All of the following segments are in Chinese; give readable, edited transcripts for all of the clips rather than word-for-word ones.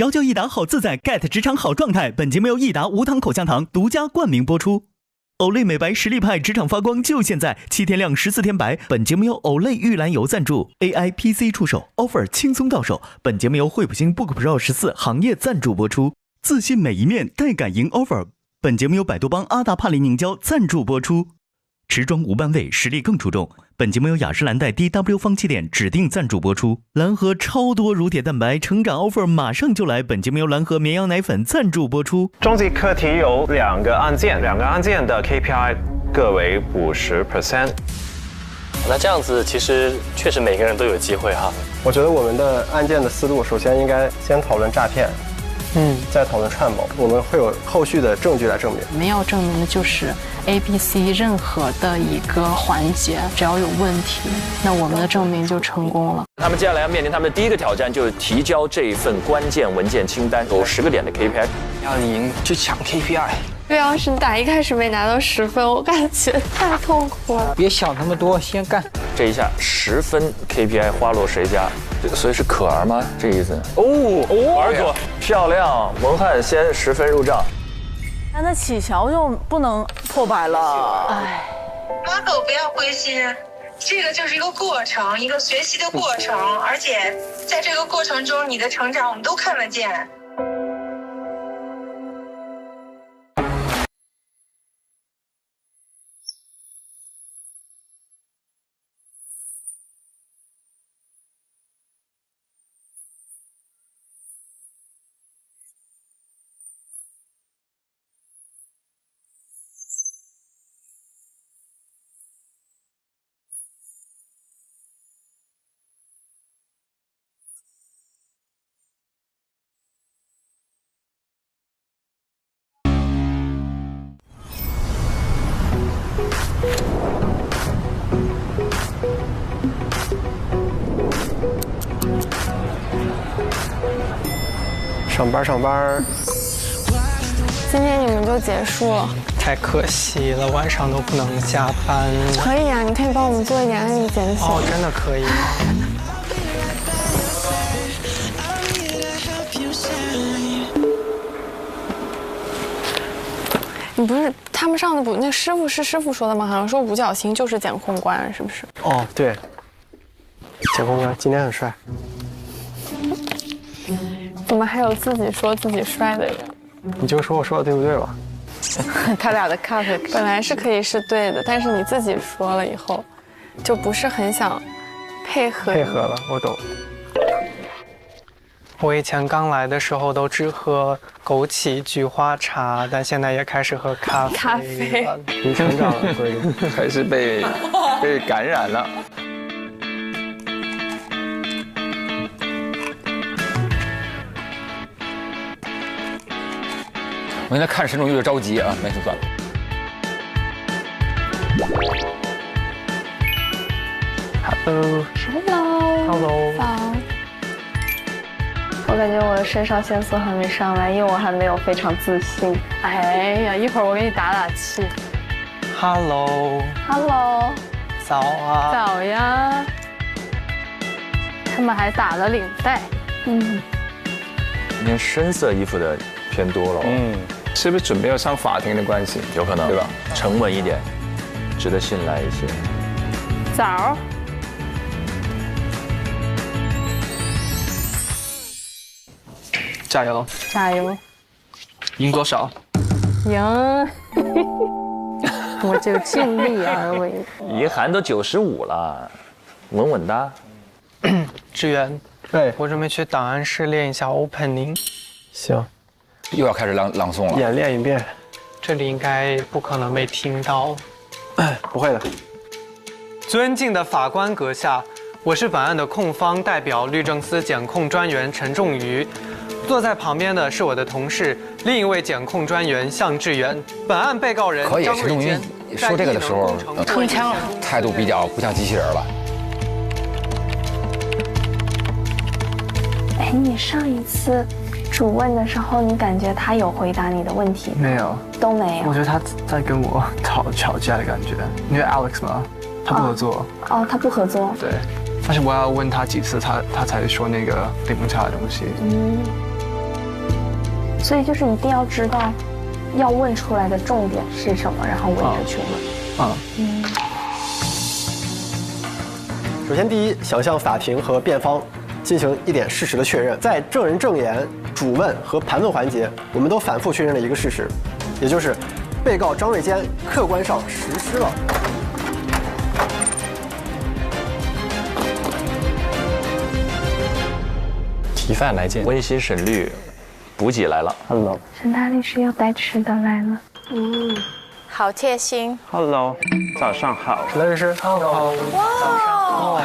嚼嚼益达好自在 ，get 职场好状态。本节目由益达无糖口香糖独家冠名播出。Olay 美白实力派，职场发光就现在，7天亮14天白。本节目由 Olay 玉兰油赞助 ，AI PC 出手 ，offer 轻松到手。本节目由惠普星 Book Pro 14行业赞助播出。自信每一面，带感赢 offer。本节目由百度邦阿达帕林凝胶赞助播出。持妆无斑味，实力更出众。本节目由雅诗兰黛 DW 方气点指定赞助播出。蓝河超多乳铁蛋白成长 offer 马上就来。本节目由蓝河绵羊奶粉赞助播出。终极课题有2个案件，2个案件的 KPI 各为50%。那这样子其实确实每个人都有机会哈。我觉得我们的案件的思路，首先应该先讨论诈骗。再讨论串谋，我们会有后续的证据来证明。我们要证明的就是 ABC 任何的一个环节，只要有问题，那我们的证明就成功了。他们接下来要面临他们的第一个挑战，就是提交这一份关键文件清单，有10个点的 KPI。要赢去抢 KPI。要是打一开始没拿到10分，我感觉太痛苦了。别想那么多，先干。这一下10分 KPI 花落谁家？所以是可儿吗？这意思？儿子漂亮，蒙汉先10分入账。那启乔就不能破百了。哎，阿狗不要灰心，这个就是一个过程，一个学习的过程，而且在这个过程中，你的成长我们都看得见。上班。今天你们就结束了，太可惜了，晚上都不能加班。可以啊，你可以帮我们做一点案例简写。哦，真的可以。你不是他们上的补，那师傅说的吗？好像说五角星就是检控官，是不是？哦，对，检控官今天很帅。怎么还有自己说自己帅的人？你就说我说的对不对吧？他俩的 cut 本来是可以是对的，但是你自己说了以后，就不是很想配合。配合了，我懂。我以前刚来的时候都只喝枸杞菊花茶，但现在也开始喝咖啡了。你成长了，所以还是被感染了。我现在看沈总有点着急啊，没事算了。Hello。早。我感觉我的肾上腺素还没上来，因为我还没有非常自信。哎呀，一会儿我给你打打气。Hello。早啊。早呀。他们还打了领带。今天深色衣服的偏多了。是不是准备要上法庭的关系？有可能，对吧？沉稳一点，值得信赖一些。早。加油！加油！赢多少？赢，我就尽力而为。遗憾都95了，稳稳哒。志远，对，我准备去档案室练一下 opening。行。又要开始朗诵了，演练一遍。这里应该不可能被听到。不会的。尊敬的法官阁下，我是本案的控方代表律政司检控专员陈仲瑜。坐在旁边的是我的同事，另一位检控专员向志远。本案被告人可以，陈仲瑜说这个的时候，铿锵了，态度比较不像机器人了。哎，你上一次主问的时候，你感觉他有回答你的问题吗？没有，都没有。我觉得他在跟我吵架的感觉。因为 Alex 嘛，他不合作。哦，他不合作。对，但是我要问他几次，他才说那个柠檬茶的东西。所以就是一定要知道要问出来的重点是什么，然后围着去问。首先，第一，想向法庭和辩方进行一点事实的确认。在证人证言、主问和盘问环节，我们都反复确认了一个事实，也就是被告张瑞坚客观上实施了。提犯来见，温馨审虑，补给来了。Hello， 沈大律师要带吃的来了。好贴心。Hello， 早上好。沈大律师，好。哇。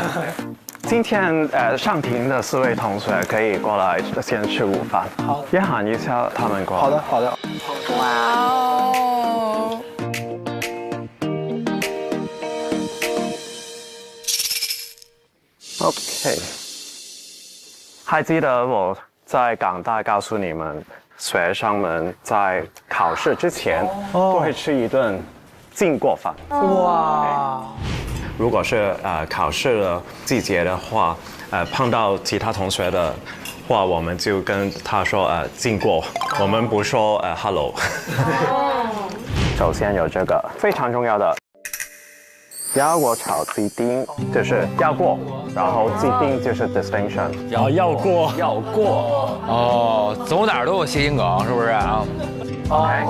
今天上庭的4位同学可以过来先吃午饭。好，约翰一下他们过来。好的，好的。哇哦。OK。还记得我在港大告诉你们，学生们在考试之前都会吃一顿禁过饭。哇！如果是考试的季节的话，碰到其他同学的话，我们就跟他说禁过，我们不说hello。首先有这个非常重要的腰果炒鸡丁，就是要过，然后鸡丁就是 distinction， 要过。哦，走哪儿都有谐音梗，是不是啊 ？OK，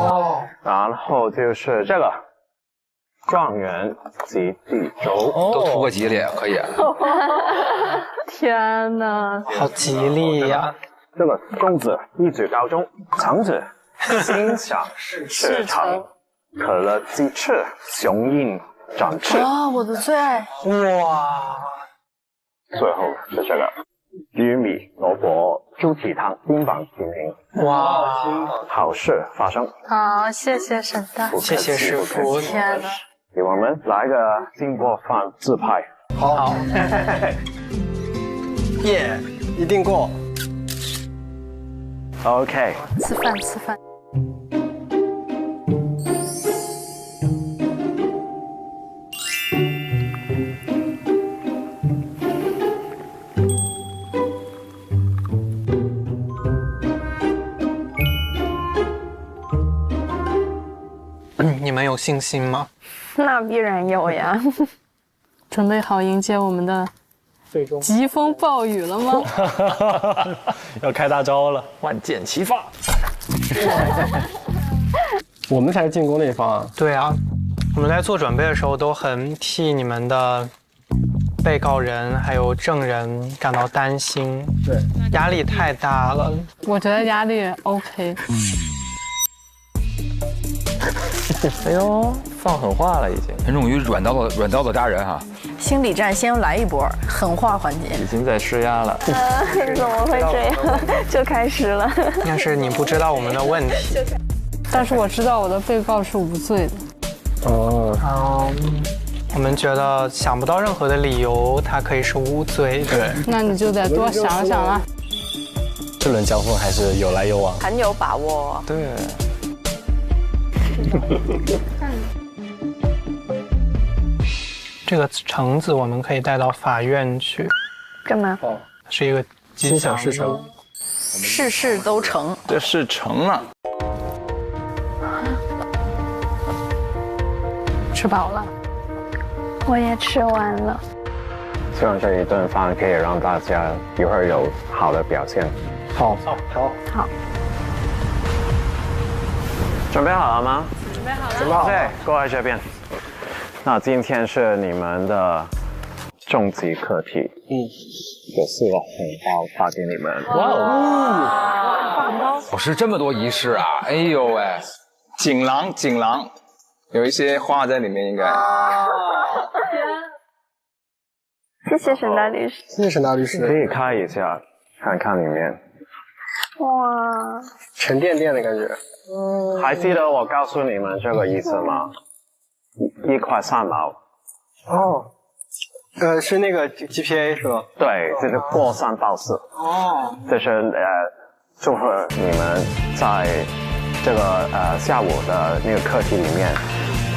然后就是这个。状元及第周都图个吉利，可以。天哪，好吉利呀！这个公子一举高中，长子心想事成，可乐鸡翅，雄鹰展翅。哇，我的最爱！哇！最后是这个玉米萝卜猪蹄汤，金榜题名。哇！好事发生。好，谢谢沈大，谢谢师傅。天哪！给我们来个金锅饭自拍。好，耶，一定过。OK。吃饭。你们有信心吗？那必然有呀。准备好迎接我们的疾风暴雨了吗？要开大招了，万箭齐发。我们才是进攻那一方啊。对啊，我们在做准备的时候都很替你们的被告人还有证人感到担心。对，压力太大了。我觉得压力 OK。哎呦，放狠话了已经。陈仲瑜软刀子扎人哈。心理战先来一波狠话环节，已经在施压了。怎么会这样？就开始了。但是你不知道我们的问题。但是我知道我的被告是无罪的。我们觉得想不到任何的理由，他可以是无罪的。对，那你就得多想想了。这轮交锋还是有来有往，很有把握。对。这个橙子我们可以带到法院去。干嘛？是一个吉祥事成，事事都成。这事成了。吃饱了。我也吃完了。希望这一顿饭可以让大家一会儿有好的表现。好。准备好了吗？准备好了。准备好了。OK， 过来这边。那今天是你们的重级课题。有4个红包发给你们。哇哦！我是这么多仪式啊！哎呦喂，锦囊，有一些花在里面应该。谢谢沈大律师。谢谢沈大律师。可以开一下，看看里面。哇，沉甸甸的感觉。还记得我告诉你们这个意思吗？1块3毛。哦。是那个 GPA 是吧？对，这是过3报4。这是祝贺你们在这个下午的那个课题里面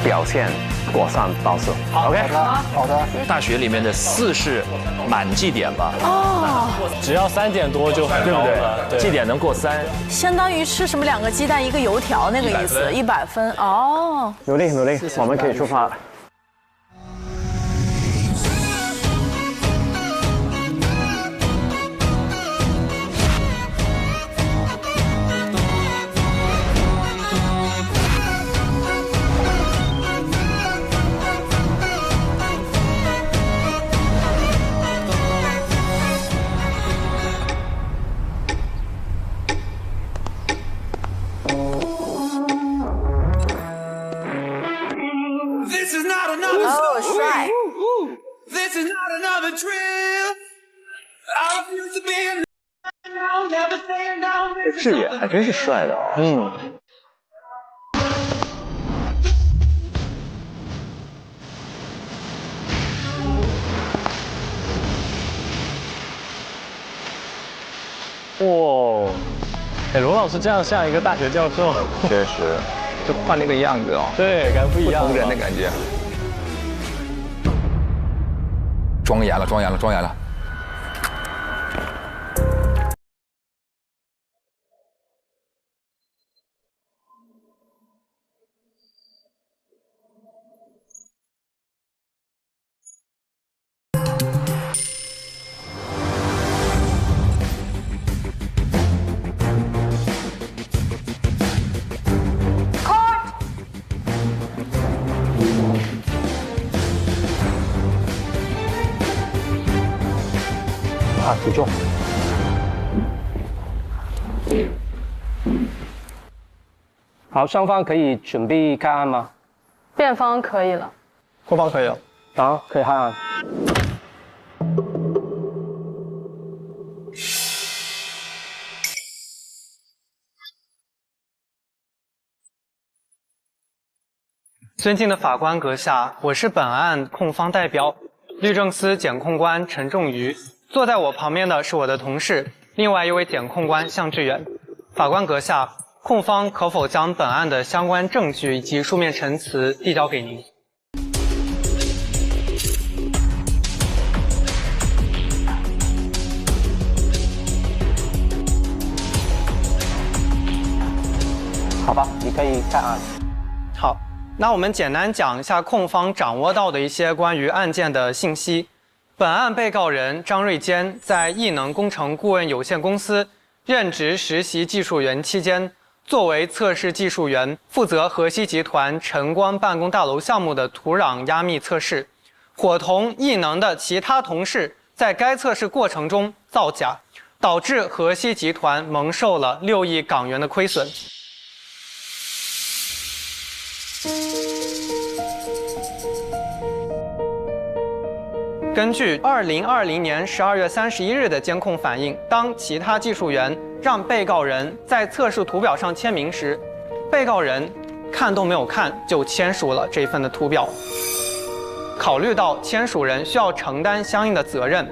表现过3到4。OK， 好的。大学里面的4是满绩点吧？只要3点多就很高了，对，绩点能过3，相当于吃什么2个鸡蛋1个油条那个意思，100分哦。努力，我们可以出发了。哦，帅！这视野还真是帅的哦。哇，哎，罗老师这样像一个大学教授，确实，就换那个样子哦。对，感觉不一样，不同人的感觉。庄严了。体重。好，双方可以准备开案吗？辩方可以了，控方可以了。好，可以开案。尊敬的法官阁下，我是本案控方代表律政司检控官陈仲瑜。坐在我旁边的是我的同事，另外一位检控官向志远。法官阁下，控方可否将本案的相关证据以及书面陈词递交给您？好吧，你可以开案。好，那我们简单讲一下控方掌握到的一些关于案件的信息。本案被告人张瑞坚在艺能工程顾问有限公司任职实习技术员期间，作为测试技术员，负责河西集团晨光办公大楼项目的土壤压密测试，伙同艺能的其他同事在该测试过程中造假，导致河西集团蒙受了6亿港元的亏损。根据2020年12月31日的监控反映，当其他技术员让被告人在测试图表上签名时，被告人看都没有看就签署了这份的图表。考虑到签署人需要承担相应的责任，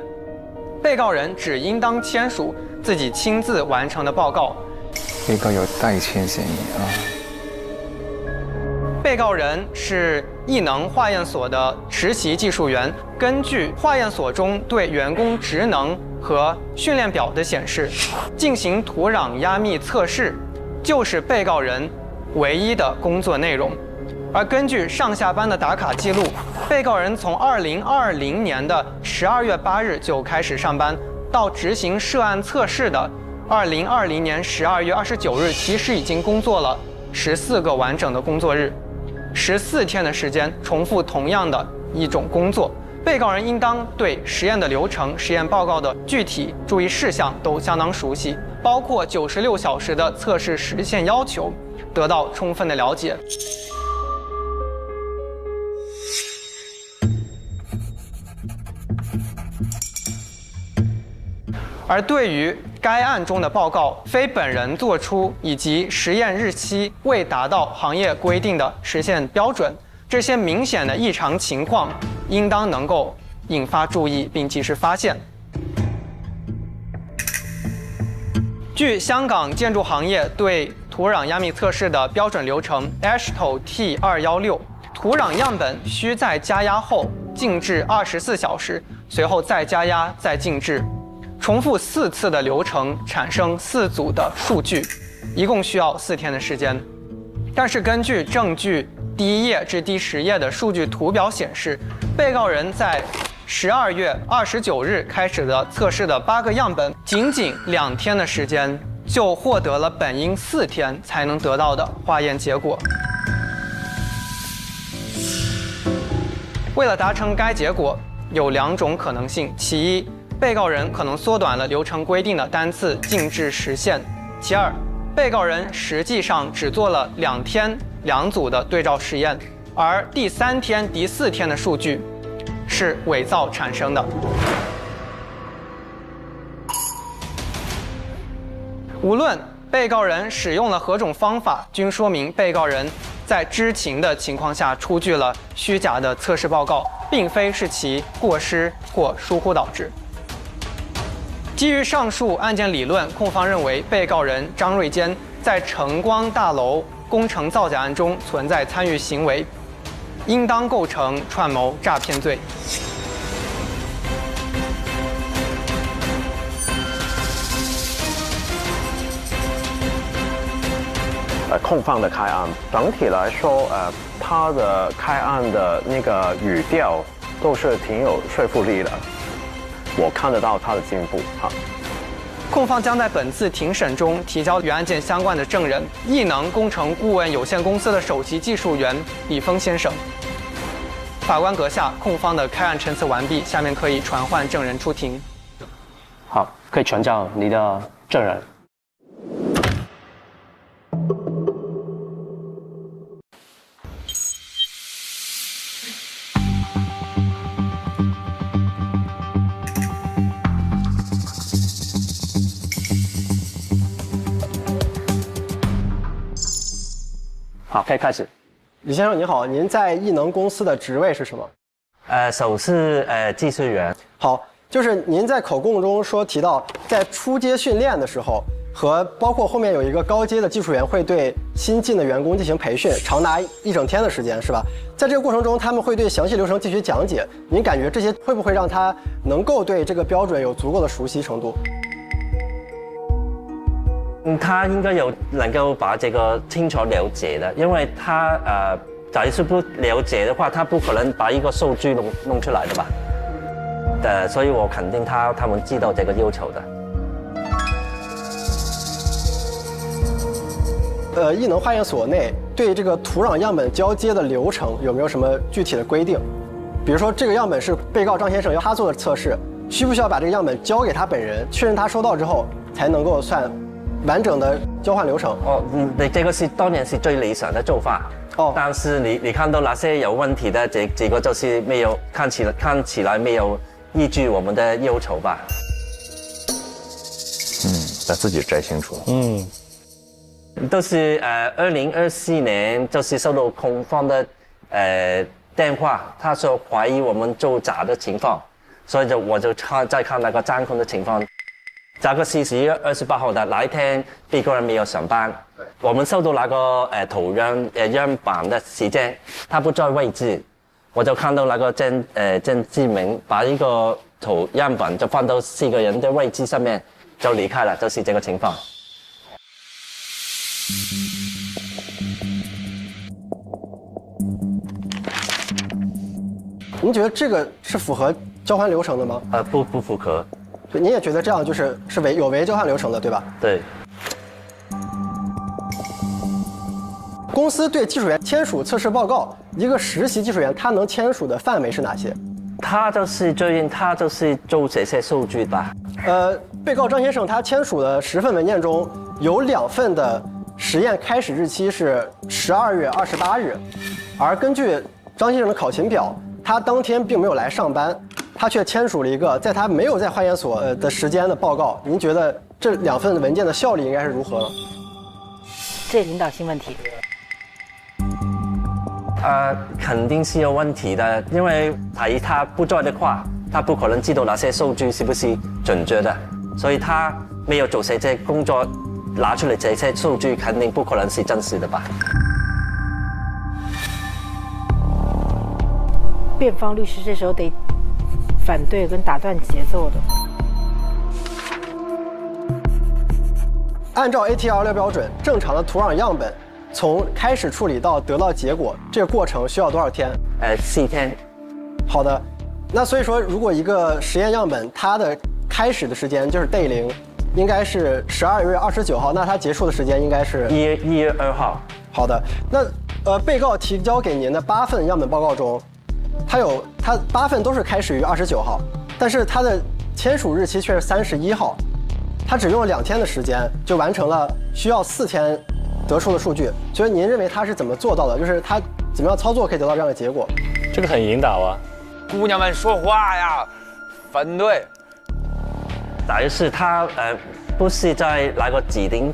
被告人只应当签署自己亲自完成的报告。被告有代签嫌疑啊。被告人是艺能化验所的实习技术员，根据化验所中对员工职能和训练表的显示，进行土壤压密测试就是被告人唯一的工作内容。而根据上下班的打卡记录，被告人从2020年的12月8日就开始上班，到执行涉案测试的2020年12月29日，其实已经工作了14个完整的工作日。14天的时间重复同样的一种工作，被告人应当对实验的流程、实验报告的具体注意事项都相当熟悉，包括96小时的测试时限要求得到充分的了解。而对于该案中的报告非本人作出，以及实验日期未达到行业规定的实现标准，这些明显的异常情况，应当能够引发注意并及时发现。据香港建筑行业对土壤压密测试的标准流程 AASHTO T216，土壤样本需在加压后静置24小时，随后再加压再静置，重复4次的流程，产生4组的数据，一共需要4天的时间。但是根据证据第1页至第10页的数据图表显示，被告人在12月29日开始的测试的8个样本，仅仅2天的时间就获得了本应4天才能得到的化验结果。为了达成该结果，有2种可能性：其一，被告人可能缩短了流程规定的单次静置时限；其二，被告人实际上只做了2天2组的对照实验，而第3天、第4天的数据是伪造产生的。无论被告人使用了何种方法，均说明被告人在知情的情况下出具了虚假的测试报告，并非是其过失或疏忽导致。基于上述案件理论，控方认为被告人张瑞坚在晨光大楼工程造假案中存在参与行为，应当构成串谋诈骗罪。控方的开案，整体来说，他的开案的那个语调都是挺有说服力的，我看得到他的进步哈。控方将在本次庭审中提交与案件相关的证人，艺能工程顾问有限公司的首席技术员李峰先生。法官阁下，控方的开案陈词完毕，下面可以传唤证人出庭。好，可以传召你的证人。好，可以开始。李先生您好，您在艺能公司的职位是什么？首是技术员。好，就是您在口供中提到，在初阶训练的时候，和包括后面有一个高阶的技术员会对新进的员工进行培训，长达1整天的时间，是吧？在这个过程中，他们会对详细流程进行讲解。您感觉这些会不会让他能够对这个标准有足够的熟悉程度？他应该有能够把这个清楚了解的，因为他假如是不了解的话，他不可能把一个数据弄出来的吧？所以我肯定他们知道这个要求的。艺能化验所内对这个土壤样本交接的流程有没有什么具体的规定？比如说这个样本是被告张先生要他做的测试，需不需要把这个样本交给他本人，确认他收到之后才能够算完整的交换流程？你这个当然是最理想的做法。但是你看到那些有问题的，这个就是没有看起来没有依据我们的要求吧？他自己摘清楚了。都是2024年就是收到控方的电话，他说怀疑我们做假的情况，所以我就再看那个监控的情况。这个是11月28号的那一天，被告人没有上班。我们收到那个土壤样板的时间，他不在位置，我就看到那个郑志明把一个土样板就放到4个人的位置上面就离开了，就是这个情况。您觉得这个是符合交换流程的吗？不符合。您也觉得这样是有违交换流程的，对吧？对。公司对技术员签署测试报告，一个实习技术员他能签署的范围是哪些？他就是做这些数据吧。被告张先生他签署的10份文件中有2份的实验开始日期是12月28日，而根据张先生的考勤表，他当天并没有来上班，他却签署了一个在他没有在化验所的时间的报告。您觉得这2份文件的效力应该是如何呢？这领导性问题。肯定是有问题的，因为他不在的话，他不可能知道那些数据是不是准确的，所以他没有做这些工作，拿出来这些数据肯定不可能是真实的吧。辩方律师这时候得反对跟打断节奏的。按照 AT26标准，正常的土壤样本从开始处理到得到结果，这个过程需要多少天？4天。好的，那所以说，如果一个实验样本它的开始的时间就是 day 0，应该是12月29号，那它结束的时间应该是1月2号。好的，那被告提交给您的8份样本报告中，他8份都是开始于29号，但是他的签署日期却是31号，他只用了2天的时间就完成了需要4天得出的数据。所以您认为他是怎么做到的？就是他怎么样操作可以得到这样的结果？这个很引导啊。姑娘们说话呀，反对。等于是他不是在那个指定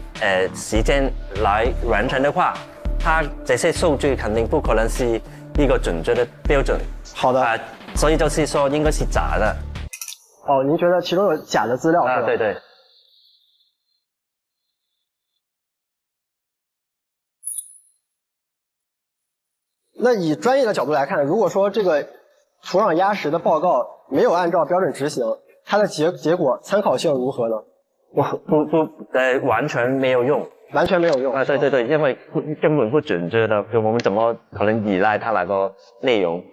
时间来完成的话，他这些数据肯定不可能是一个准确的标准。好的，所以就是说应该是假的。哦，您觉得其中有假的资料是吧？对对。那以专业的角度来看，如果说这个土壤压实的报告没有按照标准执行，它的结果参考性如何呢？完全没有用，完全没有用对对对，因为根本不准确的，我们怎么可能依赖它那个内容？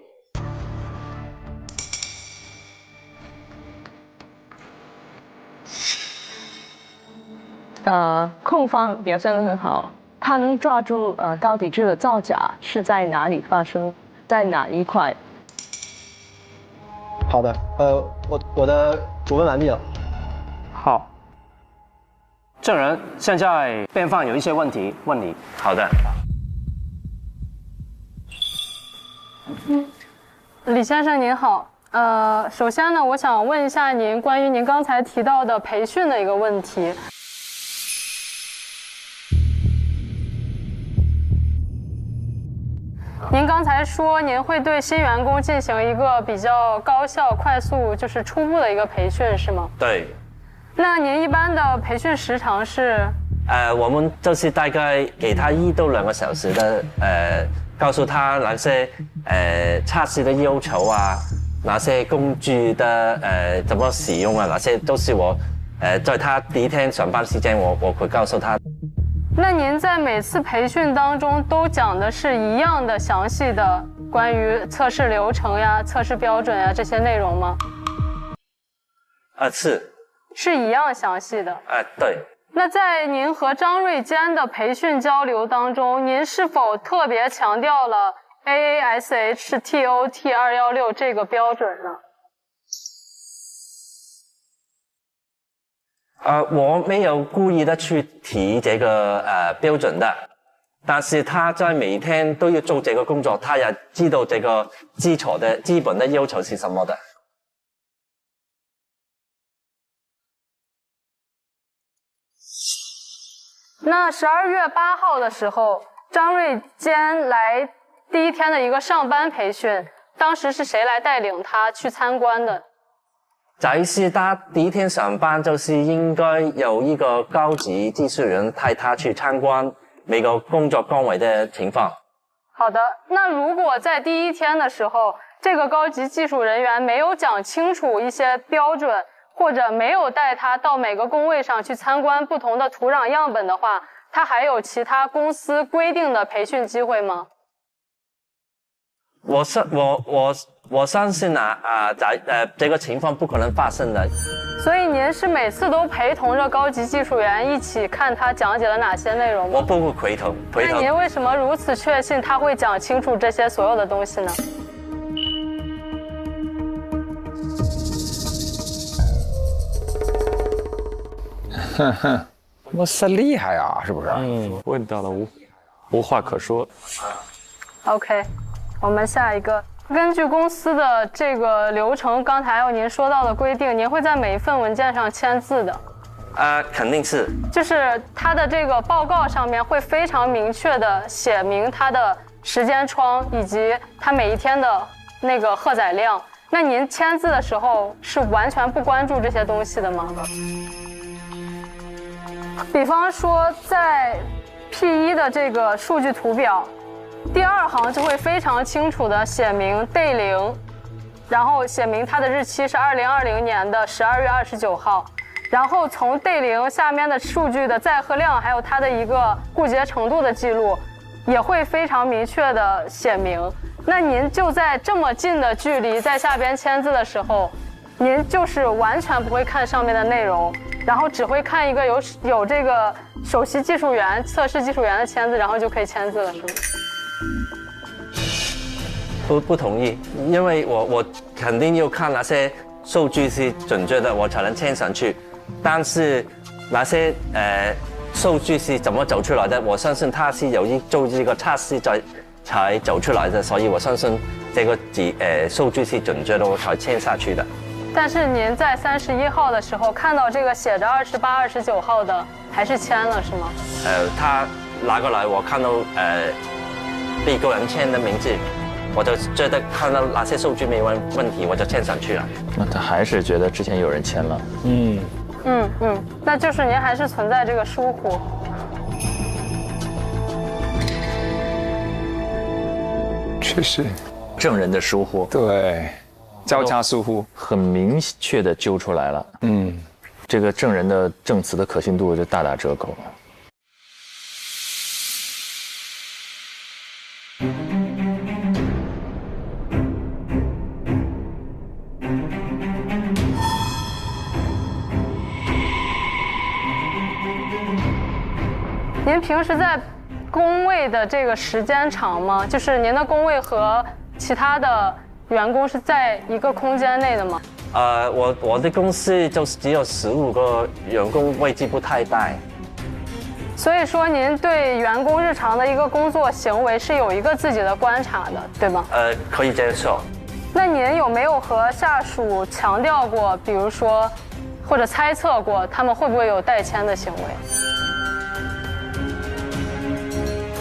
控方表现得很好，他能抓住到底这个造假是在哪里发生，在哪一块。好的，我的主问完毕了。好，证人，现在辩方有一些问题问你。好的。李先生您好，首先呢，我想问一下您关于您刚才提到的培训的一个问题。您刚才说您会对新员工进行一个比较高效、快速，就是初步的一个培训，是吗？对。那您一般的培训时长是？我们就是大概给他1到2个小时的告诉他哪些测试的要求啊，哪些工具的怎么使用啊，哪些都是我在他第一天上班时间我会告诉他。那您在每次培训当中都讲的是一样的详细的关于测试流程呀、测试标准呀这些内容吗？是一样详细的。对。那在您和张瑞坚的培训交流当中，您是否特别强调了 AASHTOT216这个标准呢？我没有故意的去提这个标准的，但是他在每天都要做这个工作，他也知道这个基本的要求是什么的。那12月8号的时候，张瑞坚来第一天的一个上班培训，当时是谁来带领他去参观的？在是他第一天上班，就是应该有一个高级技术人带他去参观每个工作岗位的情况。好的，那如果在第一天的时候，这个高级技术人员没有讲清楚一些标准，或者没有带他到每个工位上去参观不同的土壤样本的话，他还有其他公司规定的培训机会吗？我相信这个情况不可能发生的。所以您是每次都陪同着高级技术员一起看他讲解了哪些内容吗？我不会陪同。那您为什么如此确信他会讲清楚这些所有的东西呢？哼哼，我是厉害啊，是不是？问到了无话可说。OK， 我们下一个。根据公司的这个流程，刚才有您说到的规定，您会在每一份文件上签字的。肯定是。就是它的这个报告上面会非常明确的写明它的时间窗以及它每一天的那个荷载量。那您签字的时候是完全不关注这些东西的吗？比方说在 P1的这个数据图表，第2行就会非常清楚的写明 day 0，然后写明它的日期是2020年的12月29号，然后从 day 0下面的数据的载荷量，还有它的一个固结程度的记录，也会非常明确的写明。那您就在这么近的距离在下边签字的时候，您就是完全不会看上面的内容，然后只会看一个有这个首席技术员、测试技术员的签字，然后就可以签字了，是吗？不同意，因为我肯定要看那些数据是准确的，我才能签上去。但是那些数据是怎么走出来的？我相信它是有做这个测试才走出来的，所以我相信这个数据是准确的，我才签下去的。但是您在31号的时候看到这个写着28、29号的，还是签了是吗？他拿过来，我看到被告人签的名字，我就觉得看到哪些数据没问题，我就签上去了。那他还是觉得之前有人签了。那就是您还是存在这个疏忽。确实，证人的疏忽。对，交叉疏忽，很明确的揪出来了。这个证人的证词的可信度就大打折扣。您平时在工位的这个时间长吗？就是您的工位和其他的员工是在一个空间内的吗？我的公司就是只有15个员工，位置不太大。所以说，您对员工日常的一个工作行为是有一个自己的观察的，对吗？可以接受。那您有没有和下属强调过，比如说，或者猜测过他们会不会有代签的行为？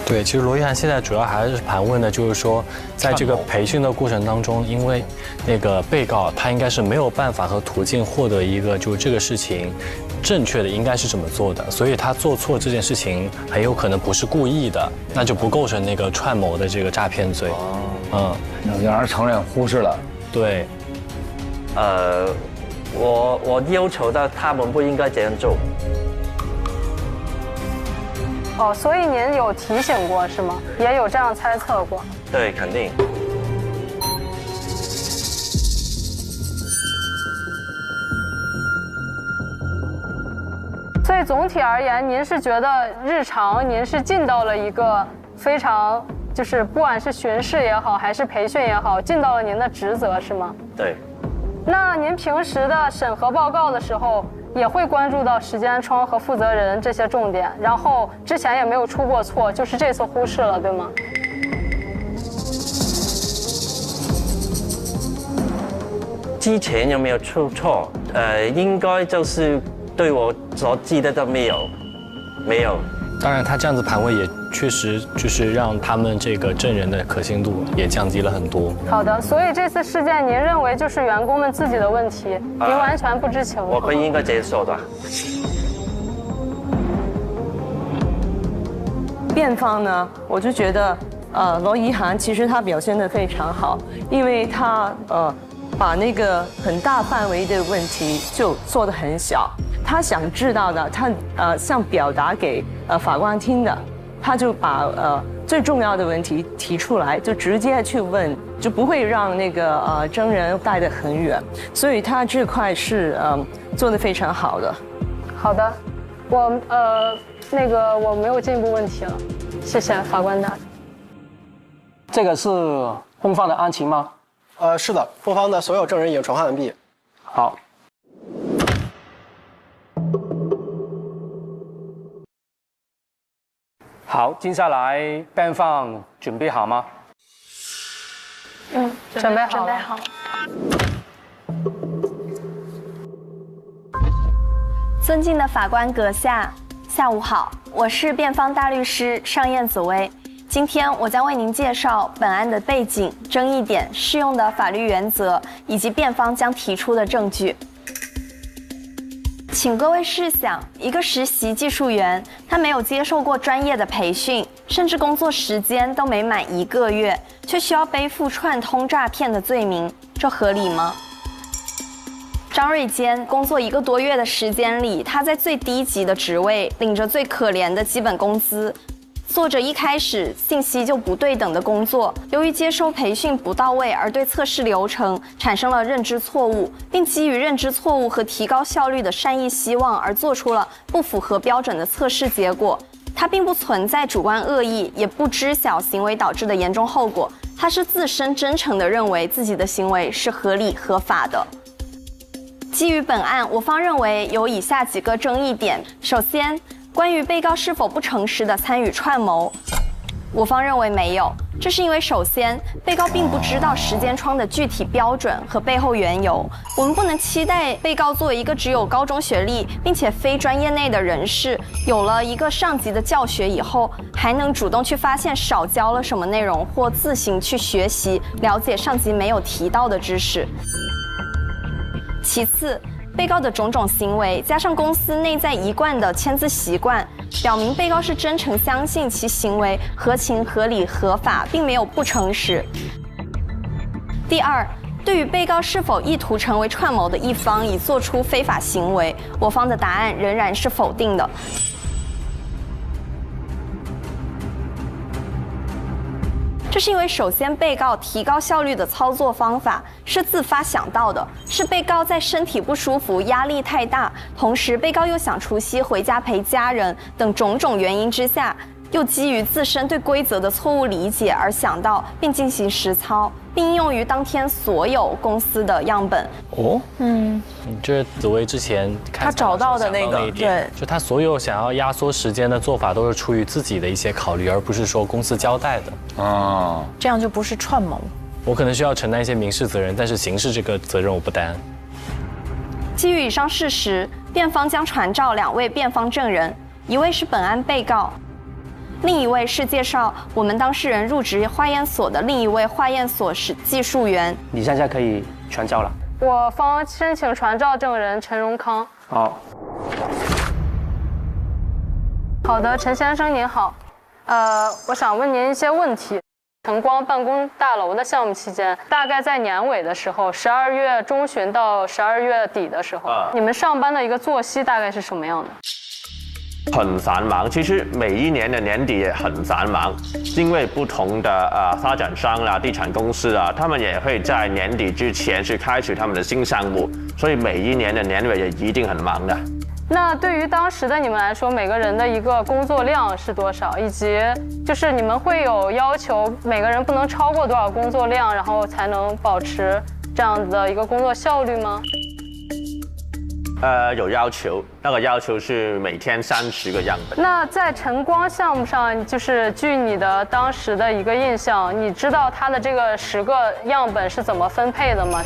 对，其实罗一涵现在主要还是盘问的，就是说，在这个培训的过程当中，因为那个被告他应该是没有办法和途径获得一个就是这个事情正确的应该是怎么做的，所以他做错这件事情很有可能不是故意的，那就不构成那个串谋的这个诈骗罪。让人承认忽视了。对。我要求的他们不应该这样做。所以您有提醒过是吗？也有这样猜测过？对，肯定。所以总体而言，您是觉得日常您是尽到了一个非常就是不管是巡视也好，还是培训也好，尽到了您的职责是吗？对。那您平时的审核报告的时候，也会关注到时间窗和负责人这些重点，然后之前也没有出过错，就是这次忽视了，对吗？之前有没有出错？应该就是对我所记得的没有。当然，他这样子盘问也确实就是让他们这个证人的可信度也降低了很多。好的，所以这次事件您认为就是员工们自己的问题，您完全不知情。我可以应该接受的。辩方呢，我就觉得罗一涵其实他表现得非常好，因为他把那个很大范围的问题就做得很小。他想知道的，他想表达给法官听的，他就把最重要的问题提出来，就直接去问，就不会让那个证人带得很远，所以他这块是做得非常好的。好的，我没有进一步问题了，谢谢法官大人。这个是控方的案情吗？是的，控方的所有证人已经传唤完毕。好。好，接下来辩方准备好吗？准备好了。准备好。尊敬的法官阁下，下午好，我是辩方大律师尚燕紫薇。今天我将为您介绍本案的背景、争议点、适用的法律原则以及辩方将提出的证据。请各位试想，一个实习技术员，他没有接受过专业的培训，甚至工作时间都没满1个月，却需要背负串通诈骗的罪名，这合理吗？张瑞坚工作1个多月的时间里，他在最低级的职位，领着最可怜的基本工资，做着一开始信息就不对等的工作。由于接受培训不到位，而对测试流程产生了认知错误，并基于认知错误和提高效率的善意希望而做出了不符合标准的测试结果。他并不存在主观恶意，也不知晓行为导致的严重后果，他是自身真诚地认为自己的行为是合理合法的。基于本案，我方认为有以下几个争议点。首先，关于被告是否不诚实的参与串谋，我方认为没有。这是因为首先，被告并不知道时间窗的具体标准和背后缘由。我们不能期待被告作为一个只有高中学历并且非专业内的人士，有了一个上级的教学以后，还能主动去发现少教了什么内容，或自行去学习了解上级没有提到的知识。其次，被告的种种行为加上公司内在一贯的签字习惯，表明被告是真诚相信其行为合情合理合法，并没有不诚实。第二，对于被告是否意图成为串谋的一方以做出非法行为，我方的答案仍然是否定的。这是因为首先，被告提高效率的操作方法是自发想到的，是被告在身体不舒服、压力太大，同时被告又想除夕回家陪家人等种种原因之下，又基于自身对规则的错误理解而想到并进行实操，并应用于当天所有公司的样本。哦，这紫薇之前他找到的那个，对，就他所有想要压缩时间的做法，都是出于自己的一些考虑，而不是说公司交代的。哦，这样就不是串谋。我可能需要承担一些民事责任，但是刑事这个责任我不担。基于以上事实，辩方将传召2位辩方证人，一位是本案被告，另一位是介绍我们当事人入职化验所的另一位化验所技术员。你现在可以传召了。我方申请传召证人陈荣康。好。好的，陈先生您好。我想问您一些问题。晨光办公大楼的项目期间，大概在年尾的时候，12月中旬到12月底的时候，你们上班的一个作息大概是什么样的？很繁忙，其实每一年的年底也很繁忙，因为不同的发展商啦、地产公司啊，他们也会在年底之前去开始他们的新项目，所以每一年的年尾也一定很忙的。那对于当时的你们来说，每个人的一个工作量是多少？以及就是你们会有要求每个人不能超过多少工作量，然后才能保持这样的一个工作效率吗？有要求，那个要求是每天30个样本。那在晨光项目上，就是据你的当时的一个印象，你知道它的这个10个样本是怎么分配的吗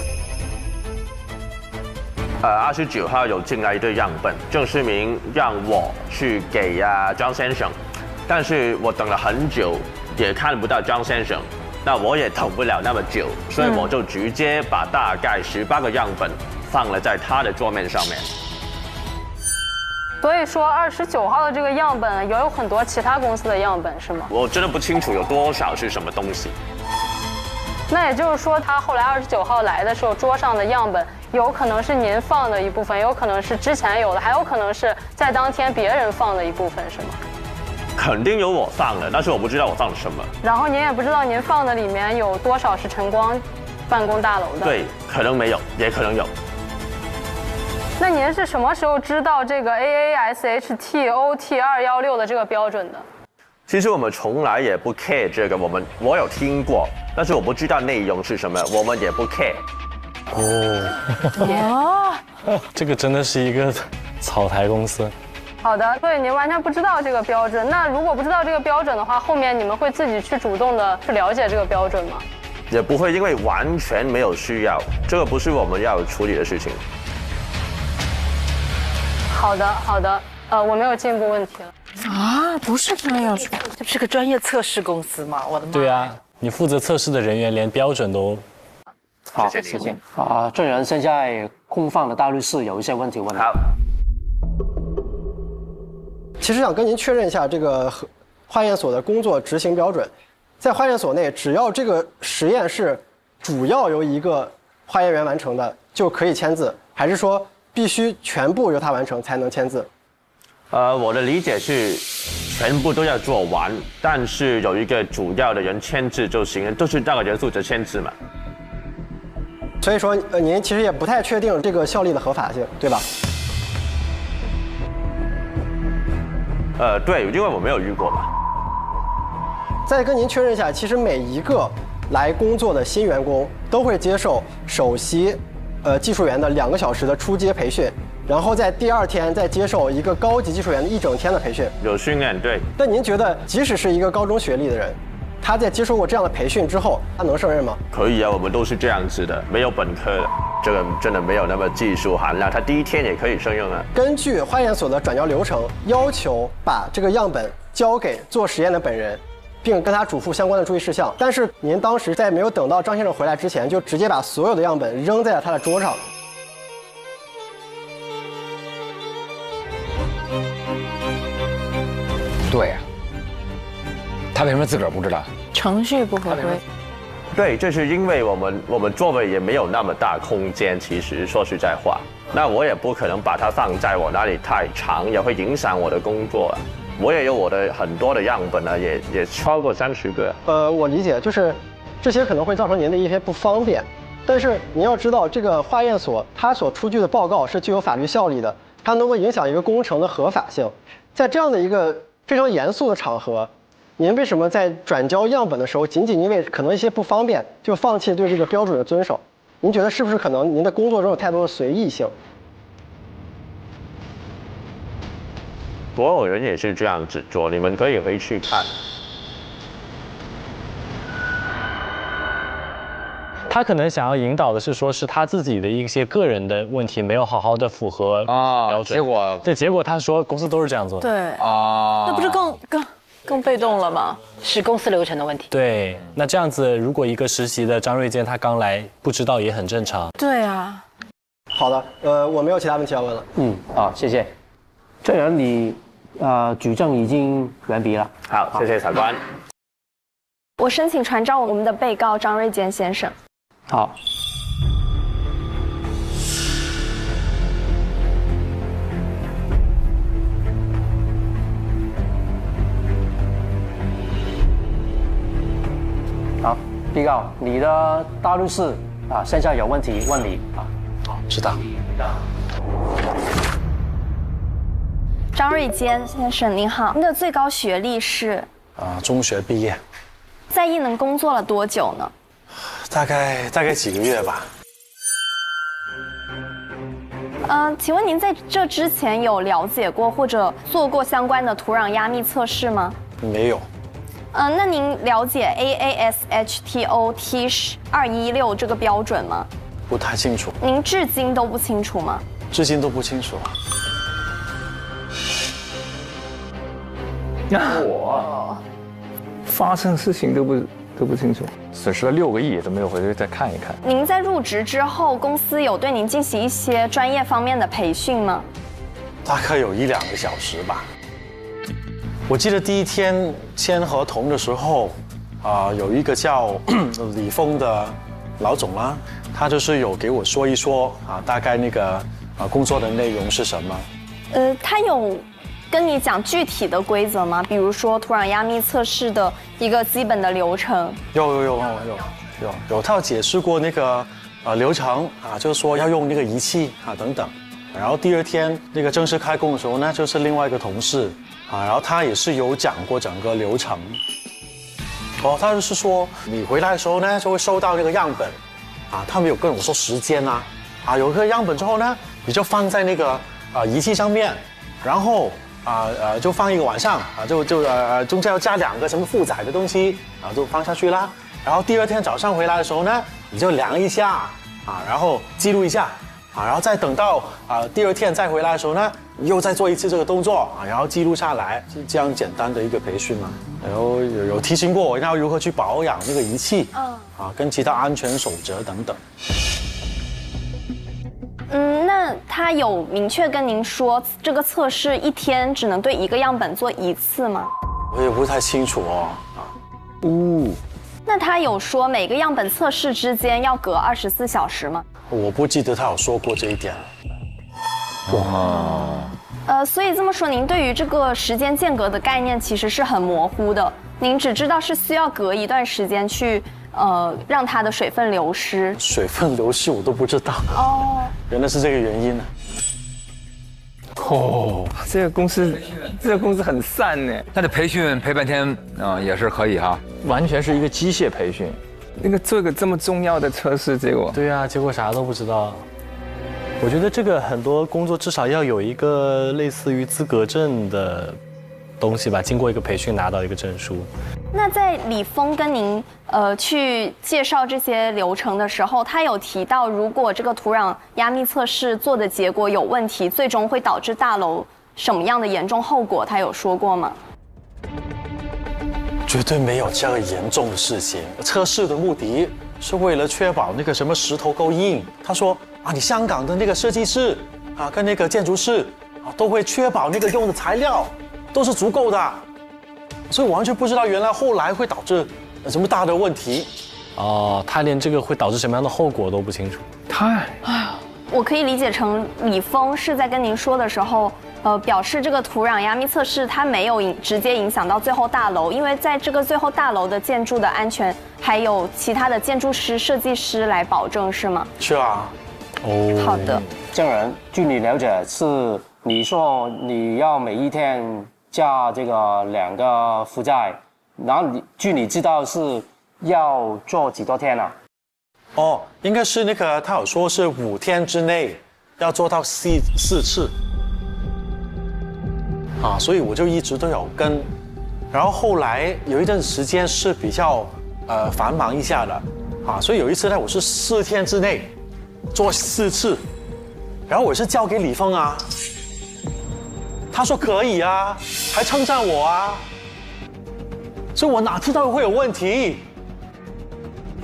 ？29号有进来一堆样本，郑世明让我去给张先生，但是我等了很久也看不到张先生，那我也等不了那么久，所以我就直接把大概18个样本放了在他的桌面上面。所以说29号的这个样本也有很多其他公司的样本是吗？我真的不清楚有多少是什么东西。那也就是说，他后来29号来的时候，桌上的样本有可能是您放的一部分，有可能是之前有的，还有可能是在当天别人放的一部分，是吗？肯定有我放的，但是我不知道我放了什么。然后您也不知道您放的里面有多少是晨光办公大楼的。对，可能没有，也可能有。那您是什么时候知道这个 AASHTOT216的这个标准的？其实我们从来也不 care 这个，我有听过，但是我不知道内容是什么，我们也不 care。这个真的是一个草台公司。好的，所以您完全不知道这个标准。那如果不知道这个标准的话，后面你们会自己去主动的去了解这个标准吗？也不会，因为完全没有需要，这个不是我们要处理的事情。好的，好的，我没有进一步问题了。啊，不是专业，这不是个专业测试公司吗？我的妈！对啊，你负责测试的人员连标准都……好，谢谢。证人现在控方的大律师有一些问题问。好。其实想跟您确认一下这个化验所的工作执行标准。在化验所内，只要这个实验是主要由一个化验员完成的，就可以签字，还是说必须全部由他完成才能签字？我的理解是，全部都要做完，但是有一个主要的人签字就行了，就是那个人负责签字嘛。所以说，您其实也不太确定这个效力的合法性，对吧？对，因为我没有遇过嘛。再跟您确认一下，其实每一个来工作的新员工都会接受首席技术员的2个小时的初阶培训，然后在第2天再接受一个高级技术员的1整天的培训。有训练，对。那您觉得，即使是一个高中学历的人，他在接受过这样的培训之后，他能胜任吗？可以啊，我们都是这样子的，没有本科的，这个真的没有那么技术含量，他第1天也可以胜任啊。根据化验所的转交流程，要求把这个样本交给做实验的本人，并跟他嘱咐相关的注意事项。但是您当时在没有等到张先生回来之前，就直接把所有的样本扔在了他的桌上。对呀，他为什么自个儿不知道？程序不合规。对，这是因为我们座位也没有那么大空间，其实说实在话，那我也不可能把它放在我那里太长，也会影响我的工作啊。我也有我的很多的样本呢，也超过30个。我理解，就是这些可能会造成您的一些不方便，但是您要知道，这个化验所它所出具的报告是具有法律效力的，它能够影响一个工程的合法性。在这样的一个非常严肃的场合，您为什么在转交样本的时候，仅仅因为可能一些不方便，就放弃对这个标准的遵守？您觉得是不是可能您的工作中有太多的随意性？所有人也是这样子做，你们可以回去看。他可能想要引导的是说，是他自己的一些个人的问题没有好好的符合标准。结果他说公司都是这样做的。对啊，那不是更被动了吗？是公司流程的问题。对，那这样子，如果一个实习的张瑞坚他刚来不知道也很正常。对啊。好的，我没有其他问题要问了。好，谢谢。证人，你举证已经完毕了。好，谢谢法官。我申请传召我们的被告张瑞坚先生。好。好，被告，你的大律师现在有问题问你啊。好，知道。张瑞坚先生您好，您的最高学历是？中学毕业。在艺能工作了多久呢？大概几个月吧。请问您在这之前有了解过或者做过相关的土壤压密测试吗？没有。那您了解 AASHTO T216这个标准吗？不太清楚。您至今都不清楚吗？至今都不清楚。我发生事情都不清楚，损失了6个亿都没有回去再看一看。您在入职之后，公司有对您进行一些专业方面的培训吗？大概有1-2个小时吧。我记得第1天签合同的时候，有一个叫李峰的老总啦，他就是有给我说一说大概那个工作的内容是什么。他有跟你讲具体的规则吗？比如说土壤压密测试的一个基本的流程？有，他有解释过那个流程就是说要用那个仪器等等。然后第2天那个正式开工的时候呢，就是另外一个同事然后他也是有讲过整个流程。他就是说你回来的时候呢，就会收到那个样本他们有跟我说时间有一个样本之后呢，你就放在那个仪器上面，然后就放1个晚上中间要加2个什么负载的东西就放下去啦。然后第2天早上回来的时候呢，你就量一下然后记录一下然后再等到第2天再回来的时候呢，又再做一次这个动作然后记录下来，是这样简单的一个培训嘛。然后有提醒过我要如何去保养那个仪器跟其他安全守则等等。那他有明确跟您说这个测试1天只能对1个样本做1次吗？我也不太清楚哦。那他有说每个样本测试之间要隔24小时吗？我不记得他有说过这一点。哇。所以这么说，您对于这个时间间隔的概念其实是很模糊的。您只知道是需要隔一段时间去，让它的水分流失。水分流失我都不知道。哦。原来是这个原因呢。这个公司很散呢。那得培训陪半天也是可以哈。完全是一个机械培训。那个做一个这么重要的测试，结果对啊，结果啥都不知道。我觉得这个很多工作至少要有一个类似于资格证的东西吧，经过一个培训拿到一个证书。那在李峰跟您去介绍这些流程的时候，他有提到，如果这个土壤压密测试做的结果有问题，最终会导致大楼什么样的严重后果，他有说过吗？绝对没有这样严重的事情。测试的目的是为了确保那个什么石头够硬。他说啊，你香港的那个设计师啊，跟那个建筑师啊，都会确保那个用的材料都是足够的。所以我完全不知道原来后来会导致什么大的问题。哦，他连这个会导致什么样的后果都不清楚。我可以理解成李峰是在跟您说的时候，表示这个土壤压密测试它没有直接影响到最后大楼，因为在这个最后大楼的建筑的安全还有其他的建筑师、设计师来保证，是吗？是啊。哦，好的。证人，据你了解，是你说你要每一天加这个2个负载，然后据你知道是要做几多天啊？哦，应该是那个他有说是5天之内要做到4次，啊，所以我就一直都有跟，然后后来有一段时间是比较繁忙一下的，啊，所以有一次呢，我是4天之内做4次，然后我是交给李峰啊，他说可以啊，还称赞我啊，所以我哪知道会有问题。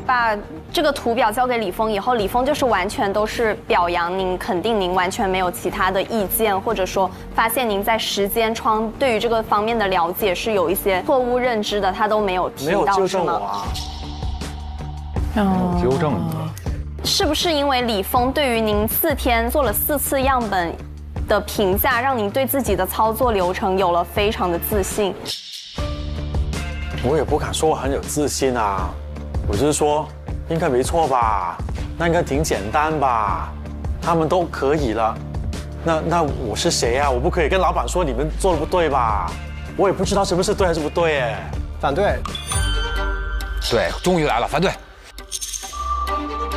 把这个图表交给李峰以后，李峰就是完全都是表扬您，肯定您完全没有其他的意见，或者说发现您在时间窗对于这个方面的了解是有一些错误认知的，他都没有提到，是吗？没有纠正你。是不是因为李峰对于您4天做了4次样本的评价，让您对自己的操作流程有了非常的自信？我也不敢说我很有自信啊。我就是说，应该没错吧？那应该挺简单吧？他们都可以了，那我是谁啊？我不可以跟老板说你们做的不对吧？我也不知道什么是对还是不对哎。反对。对，终于来了，反对。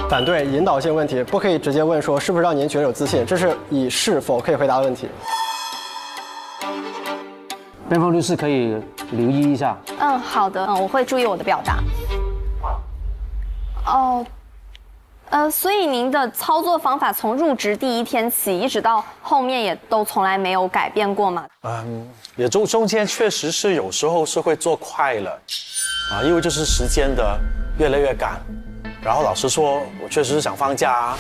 反对，引导性问题，不可以直接问说是不是让您觉得有自信，这是以是否可以回答的问题。辩方律师可以留意一下。好的，我会注意我的表达。所以您的操作方法从入职第1天起，一直到后面也都从来没有改变过吗？也中间确实是有时候是会做快了，啊，因为就是时间的越来越赶，然后老实说，我确实是想放假啊。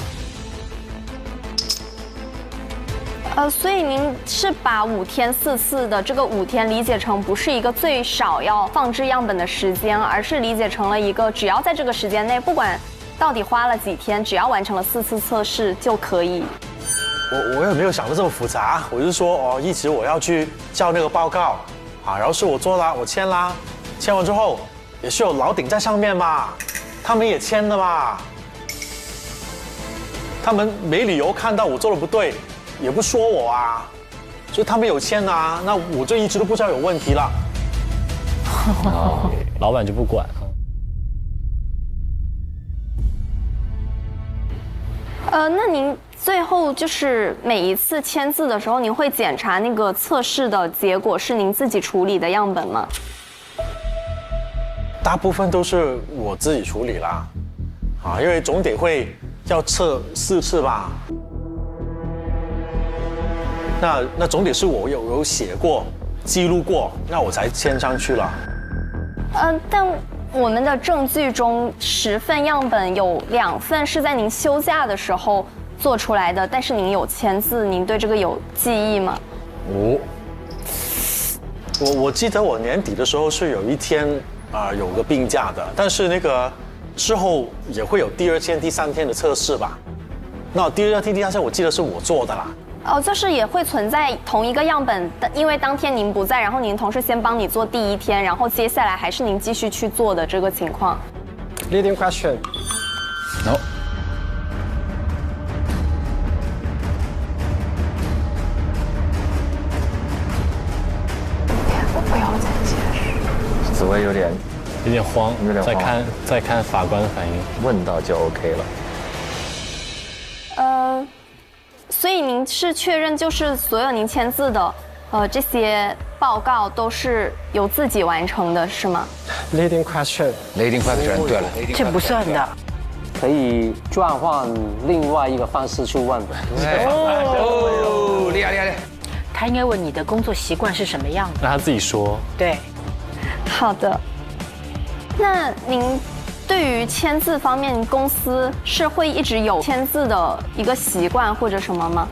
所以您是把5天4次的这个5天理解成不是一个最少要放置样本的时间，而是理解成了一个只要在这个时间内，不管到底花了几天，只要完成了4次测试就可以。我也没有想得这么复杂，我是说一直我要去交那个报告，啊，然后是我做啦，我签啦，签完之后也是有老顶在上面嘛，他们也签了嘛，他们没理由看到我做的不对。也不说我啊，所以他们有签啊，那我就一直都不知道有问题了。老板就不管。那您最后就是每一次签字的时候，您会检查那个测试的结果是您自己处理的样本吗？大部分都是我自己处理啦，啊，因为总得会要测4次吧。那总得是我有写过、记录过，那我才签上去了。但我们的证据中10份样本有2份是在您休假的时候做出来的，但是您有签字，您对这个有记忆吗？我记得我年底的时候是有一天有个病假的，但是那个之后也会有第2天、第3天的测试吧？那第2天、第3天我记得是我做的啦。哦，就是也会存在同一个样本，因为当天您不在，然后您同事先帮你做第1天，然后接下来还是您继续去做的这个情况。Leading question. No. 不要再解释。紫薇有点慌，再看法官的反应，问到就 OK 了。所以您是确认就是所有您签字的这些报告都是由自己完成的，是吗 ？Leading question. Leading question. 对了，这不算的。可以转换另外一个方式去问。哦，厉害厉害！他应该问你的工作习惯是什么样的，让他自己说。对，好的。那您对于签字方面，公司是会一直有签字的一个习惯或者什么吗？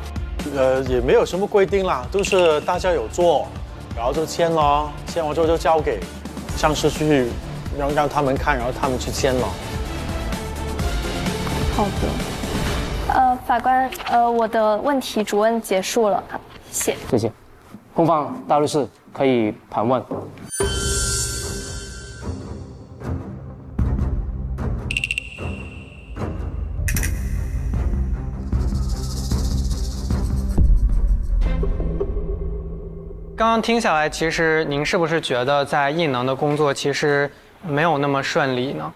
也没有什么规定啦，都是大家有做，然后就签了，签完之后就交给上司去让他们看，然后他们去签了。好的。法官，我的问题主问结束了，谢谢。谢谢。控方大律师可以盘问。刚刚听下来，其实您是不是觉得在艺能的工作其实没有那么顺利呢？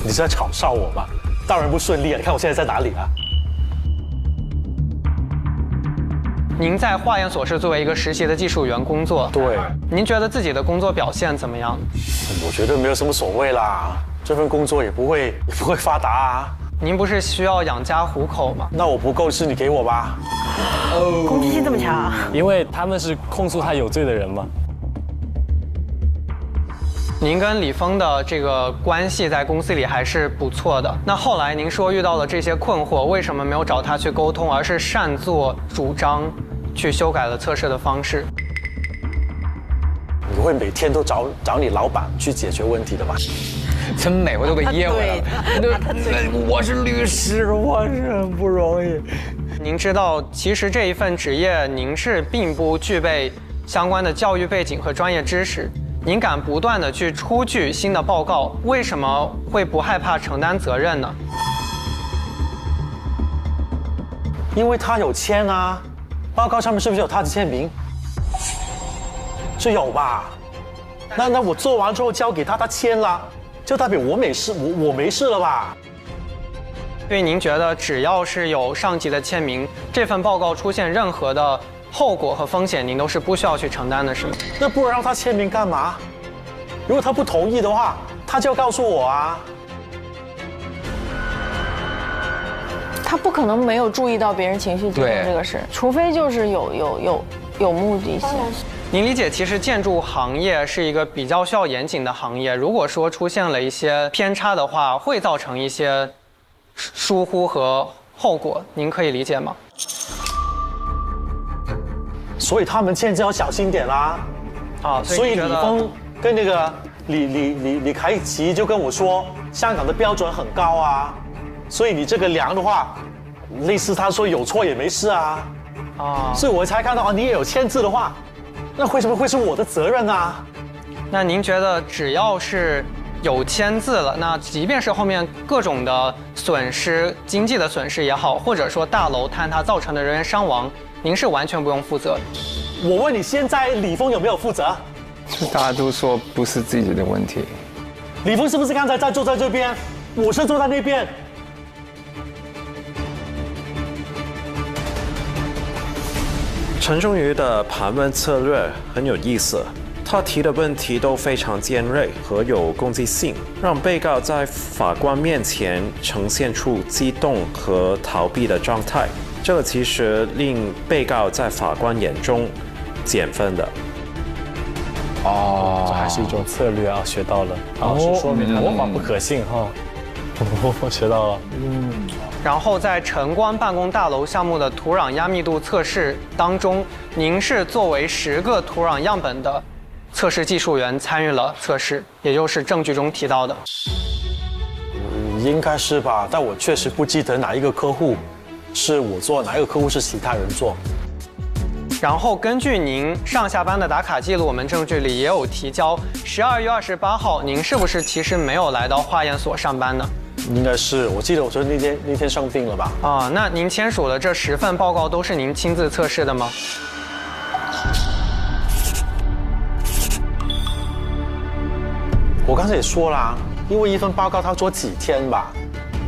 你是在嘲笑我吧？当然不顺利啊！你看我现在在哪里啊？您在化验所是作为一个实习的技术员工作，对。您觉得自己的工作表现怎么样？我觉得没有什么所谓啦，这份工作也不会发达啊。您不是需要养家糊口吗？那我不够是你给我吧。攻击性这么强？因为他们是控诉他有罪的人嘛。您跟李峰的这个关系在公司里还是不错的。那后来您说遇到了这些困惑，为什么没有找他去沟通，而是擅作主张去修改了测试的方式？你会每天都找你老板去解决问题的吧？真美，我都给噎回来了。我是律师，我是很不容易。您知道，其实这一份职业您是并不具备相关的教育背景和专业知识。您敢不断的去出具新的报告，为什么会不害怕承担责任呢？因为他有签啊，报告上面是不是有他的签名？是有吧？那我做完之后交给他，他签了，就代表我没事，我没事了吧？所以您觉得只要是有上级的签名，这份报告出现任何的后果和风险，您都是不需要去承担的，是吗？那不然让他签名干嘛？如果他不同意的话，他就要告诉我啊。他不可能没有注意到别人情绪激动这个事，除非就是有目的性。您理解，其实建筑行业是一个比较需要严谨的行业，如果说出现了一些偏差的话，会造成一些疏忽和后果，您可以理解吗？所以他们现在要小心点啦。所以李峰跟那个李凯奇就跟我说，香港的标准很高啊，所以你这个量的话，类似他说有错也没事啊。所以我才看到你也有签字的话，那为什么会是我的责任啊？那您觉得只要是有签字了，那即便是后面各种的损失，经济的损失也好，或者说大楼坍塌造成的人员伤亡，您是完全不用负责。我问你，现在李峰有没有负责？大家都说不是自己的问题。李峰是不是刚才坐在这边？我是坐在那边。陈仲瑜的盘问策略很有意思，他提的问题都非常尖锐和有攻击性，让被告在法官面前呈现出激动和逃避的状态。这个其实令被告在法官眼中减分的。这还是一种策略啊，学到了。是说明模仿不可信哈。我学到了。然后在晨光办公大楼项目的土壤压密度测试当中，您是作为10个土壤样本的测试技术员参与了测试，也就是证据中提到的。应该是吧，但我确实不记得哪一个客户是我做，哪一个客户是其他人做。然后根据您上下班的打卡记录，我们证据里也有提交，12月28号，您是不是其实没有来到化验所上班呢？应该是，我记得我说那天生病了吧？啊，那您签署的这10份报告都是您亲自测试的吗？我刚才也说了，因为一份报告他做几天吧，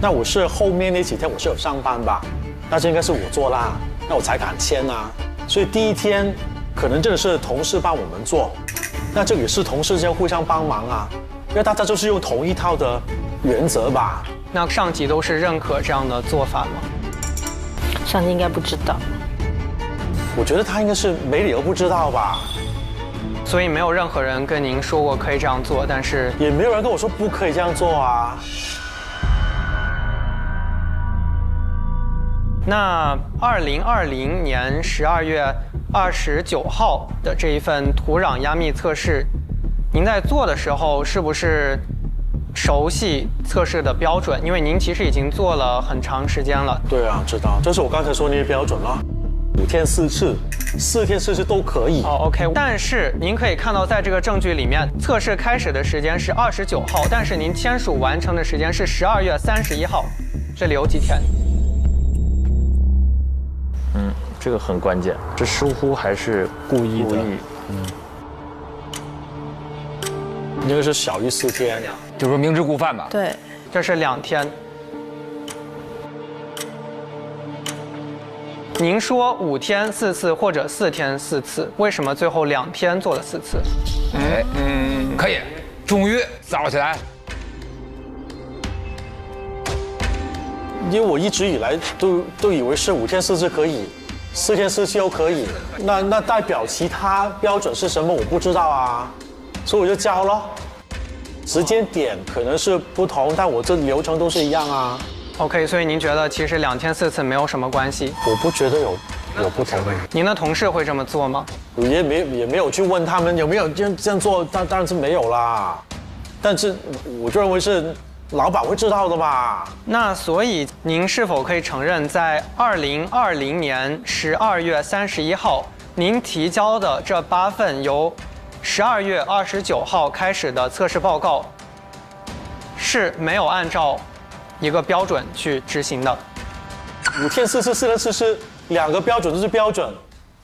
那我是后面那几天我是有上班吧，那这应该是我做啦，那我才敢签啊。所以第一天可能真的是同事帮我们做，那这也是同事间互相帮忙啊，因为大家就是用同一套的原则吧。那上级都是认可这样的做法吗？上级应该不知道。我觉得他应该是没理由不知道吧。所以没有任何人跟您说过可以这样做，但是也没有人跟我说不可以这样做啊。那2020年12月29号的这一份土壤压密测试，您在做的时候是不是熟悉测试的标准？因为您其实已经做了很长时间了。对啊，知道，这是我刚才说那些标准了，5天4次，4天4次都可以。OK， 但是您可以看到，在这个证据里面，测试开始的时间是29号，但是您签署完成的时间是12月31号，这里有几天？这个很关键，这疏忽还是故意的？应该是小于4天，就是说明知故犯吧？对，这是2天。您说5天4次或者4天4次，为什么最后2天做了4次？可以，终于早起来。因为我一直以来都以为是5天4次可以，4天4次又可以，那代表其他标准是什么我不知道啊，所以我就交了。时间点可能是不同，但我这流程都是一样啊。OK， 所以您觉得其实2天4次没有什么关系？我不觉得有不同。您的同事会这么做吗？也没有去问他们有没有这样做，当然是没有啦。但是我就认为是老板会知道的吧。那所以您是否可以承认，在2020年12月31号，您提交的这8份由12月29号开始的测试报告是没有按照一个标准去执行的？5天4次、4天4次，2个标准都是标准，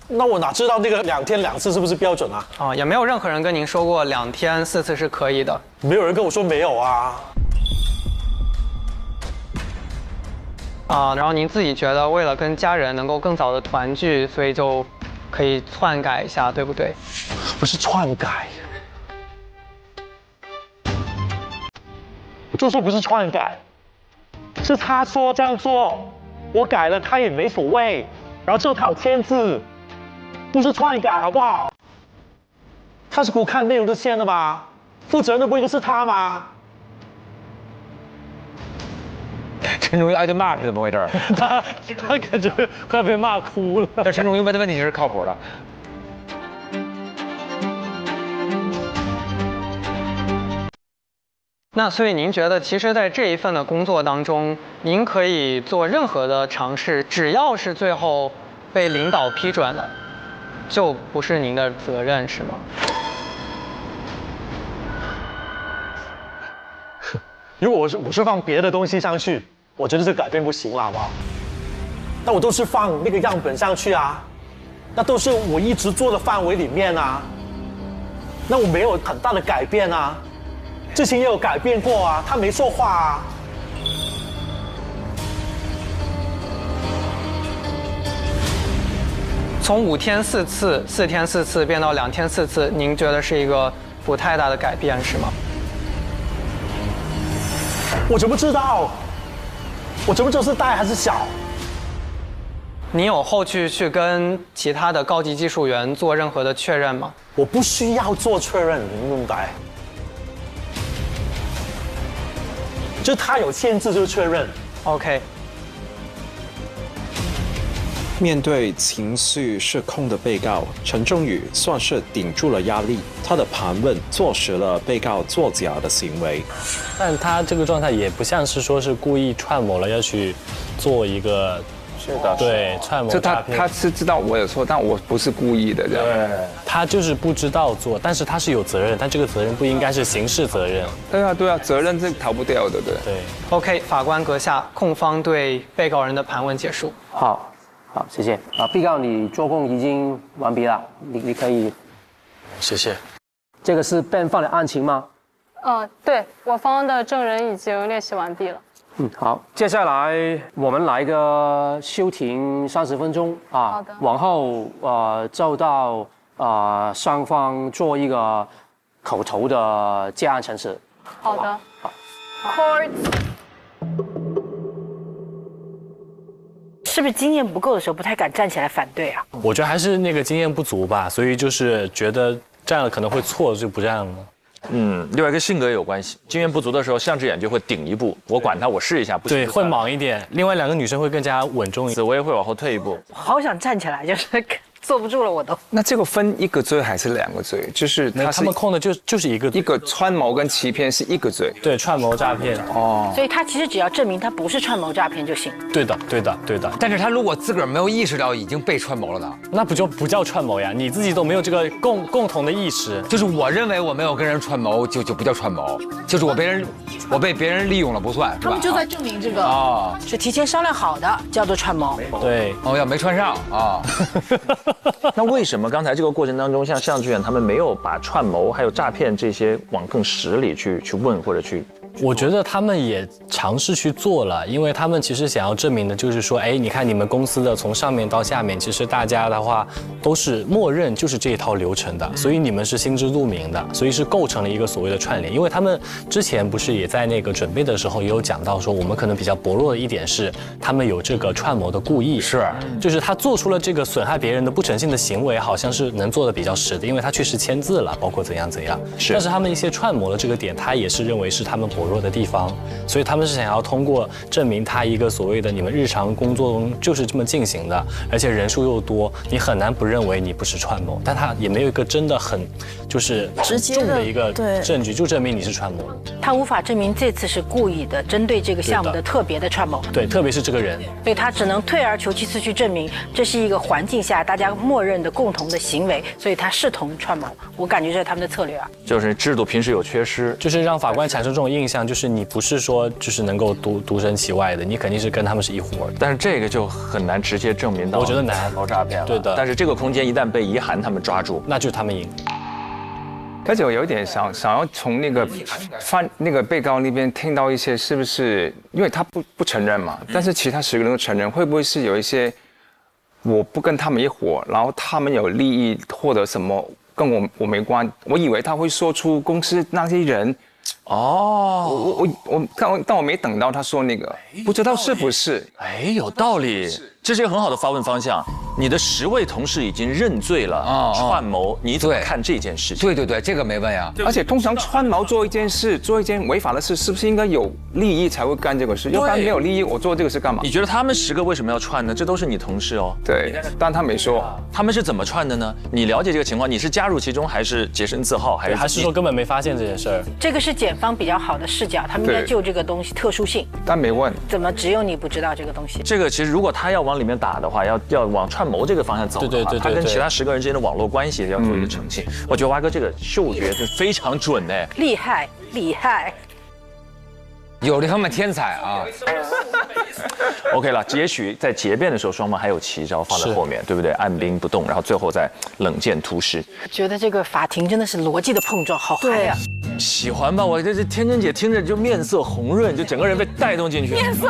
那我哪知道那个2天2次是不是标准啊？也没有任何人跟您说过2天4次是可以的。没有人跟我说没有啊。然后您自己觉得为了跟家人能够更早的团聚，所以就可以篡改一下，对不对？不是篡改，我就说不是篡改，是他说这样做，我改了他也没所谓，然后之后他有签字，不是篡改好不好？他是给我看内容就签了吧，负责任的不应该是他吗？陈仲云挨顿骂是怎么回事？他感觉快被骂哭了。但陈仲云问的问题是靠谱的。那所以您觉得，其实，在这一份的工作当中，您可以做任何的尝试，只要是最后被领导批准了，就不是您的责任，是吗？如果我是放别的东西上去，我觉得这改变不行了，好不好？那我都是放那个样本上去啊，那都是我一直做的范围里面啊，那我没有很大的改变啊，之前也有改变过啊，他没说话啊。从5天4次、4天4次变到2天4次，您觉得是一个不太大的改变，是吗？我怎么知道？我怎么知道是大还是小？你有后续去跟其他的高级技术员做任何的确认吗？我不需要做确认，你明白？就是他有限制就确认。OK。面对情绪失控的被告，陈仲宇算是顶住了压力，他的盘问坐实了被告作假的行为。但他这个状态也不像是说是故意串谋了要去做一个。是的，对，串谋诈骗。他是知道我有错，但我不是故意的，这样。对，他就是不知道做，但是他是有责任，但这个责任不应该是刑事责任。对啊，责任是逃不掉的，对。OK， 法官阁下，控方对被告人的盘问结束。好，谢谢。被告你作供已经完毕了，你可以。谢谢。这个是辩方的案情吗？对，我方的证人已经练习完毕了。好，接下来我们来个休庭30分钟啊。好的。往后就到双方做一个口头的结案陈词。好的。好。Court。是不是经验不够的时候不太敢站起来反对啊？我觉得还是那个经验不足吧，所以就是觉得站了可能会错，就不站了。另外跟性格也有关系，经验不足的时候，向志远就会顶一步，我管他，我试一下，不行。对，会莽一点。另外2个女生会更加稳重一点，紫薇会往后退一步。好想站起来，就是坐不住了，我都。那这个分1个罪还是2个罪？就是他们控的就是一个串谋跟欺骗是1个罪。对，串谋诈骗。所以他其实只要证明他不是串谋诈骗就行。对的。但是他如果自个儿没有意识到已经被串谋了呢？那不叫串谋呀，你自己都没有这个共同的意识。就是我认为我没有跟人串谋，就不叫串谋，就是我被别人利用了不算。他们就在证明这个是提前商量好的，叫做串谋。对。要没串上啊。那为什么刚才这个过程当中，像向志远他们没有把串谋还有诈骗这些往更实里去问或者去？我觉得他们也尝试去做了，因为他们其实想要证明的就是说，你看你们公司的从上面到下面，其实大家的话都是默认就是这一套流程的，所以你们是心知肚明的，所以是构成了一个所谓的串联。因为他们之前不是也在那个准备的时候也有讲到说，我们可能比较薄弱的一点是，他们有这个串谋的故意，就是他做出了这个损害别人的不诚信的行为，好像是能做的比较实的，因为他确实签字了，包括怎样。但是他们一些串谋的这个点，他也是认为是他们薄弱的地方，所以他们是想要通过证明他一个所谓的你们日常工作中就是这么进行的，而且人数又多，你很难不认为你不是串谋，但他也没有一个真的很就是直接重的一个证据，就证明你是串谋。他无法证明这次是故意的，针对这个项目的特别的串谋。对，特别是这个人，所以他只能退而求其次去证明这是一个环境下大家默认的共同的行为，所以他视同串谋。我感觉这是他们的策略啊，就是制度平时有缺失，就是让法官产生这种印象，就是你不是说就是能够独身其外的，你肯定是跟他们是一伙的。但是这个就很难直接证明到，我觉得难，诈骗了。对的。但是这个空间一旦被遗憾他们抓住，那就是他们赢。而且我有一点想要从那个被告那边听到一些，是不是因为他不承认嘛？但是其他10个人都承认，会不会是有一些我不跟他们一伙，然后他们有利益获得什么跟我没关？我以为他会说出公司那些人。但我没等到他说那个，不知道是不是？有道理，这是一个很好的发问方向。你的10位同事已经认罪了，串谋，你怎么看这件事情？对，这个没问呀。而且通常串谋做一件违法的事，是不是应该有利益才会干这个事？要不然没有利益，我做这个事干嘛？你觉得他们10个为什么要串呢？这都是你同事哦。对，但他没说，他们是怎么串的呢？你了解这个情况，你是加入其中，还是洁身自好，还是说根本没发现这件事儿？这个是检方比较好的视角，他们应该就这个东西特殊性。但没问，怎么只有你不知道这个东西？这个其实如果他要往里面打的话，要往串谋这个方向走。对，他跟其他10个人之间的网络关系要做一个澄清。我觉得蛙哥这个嗅觉是非常准哎，厉害，有的他们天才啊。OK 了，也许在结辩的时候，双方还有奇招放在后面，对不对？按兵不动，然后最后再冷箭突施。觉得这个法庭真的是逻辑的碰撞，好嗨呀！喜欢吧？我这天真姐听着就面色红润，就整个人被带动进去。面色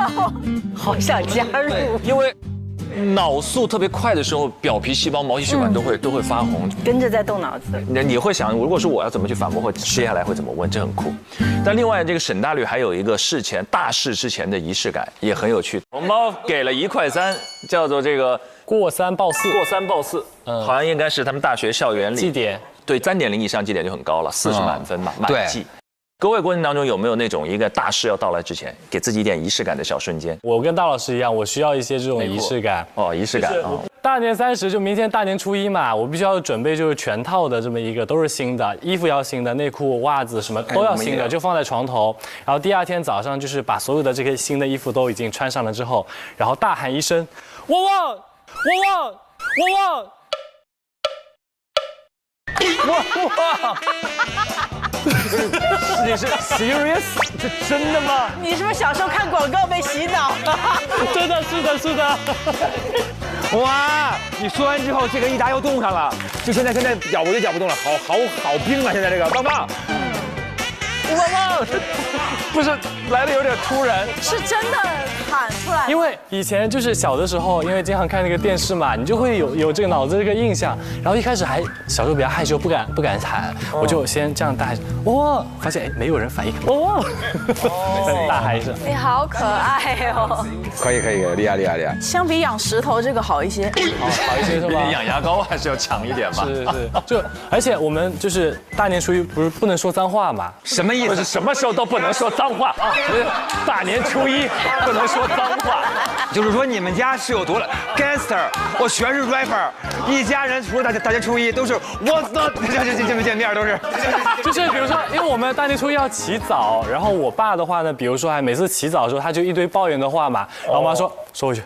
好想加入，因为脑速特别快的时候，表皮细胞、毛细血管都会发红，跟着在动脑子。你会想，如果是我要怎么去反驳，或接下来会怎么问，这很酷。但另外，这个沈大律还有一个大事之前的仪式感，也很有趣。红包给了1块3，叫做这个过3报4。过3报4，好像应该是他们大学校园里绩点，对，3.0以上绩点就很高了，40满分嘛，满绩。各位过程当中有没有那种一个大事要到来之前，给自己一点仪式感的小瞬间？我跟大老师一样，我需要一些这种仪式感。哦，仪式感啊！大年30就明天大年初1嘛，我必须要准备就是全套的这么一个都是新的，衣服要新的，内裤、袜子什么都要新的，就放在床头。然后第2天早上就是把所有的这个新的衣服都已经穿上了之后，然后大喊一声“我忘，我忘，我忘”。哇！你是 serious？ 这真的吗？你是不是小时候看广告被洗脑？真的是的，是的。哇！你说完之后，这个一达又动上了，就现在咬我就咬不动了，好冰啊！现在这个棒棒。哇！不是来的有点突然，是真的喊出来。因为以前就是小的时候，因为经常看那个电视嘛，你就会有这个脑子这个印象。然后一开始还小时候比较害羞，不敢喊，我就先这样大喊，哇！发现没有人反应，哇！大喊一声。你好可爱哦。可以，厉害。相比养石头这个好一些。好一些是吧？比养牙膏还是要强一点吧？是，就而且我们就是大年初1不能说脏话嘛？什么意思？什么时候都不能说脏话啊！大年初1不能说脏话，就是说你们家是有多了 gangster， 我全是 rapper， 一家人除了大年初1都是 what's not， 这见面都是。就是比如说，因为我们大年初1要起早，然后我爸的话呢，比如说每次起早的时候，他就一堆抱怨的话嘛，然后我妈说收回去。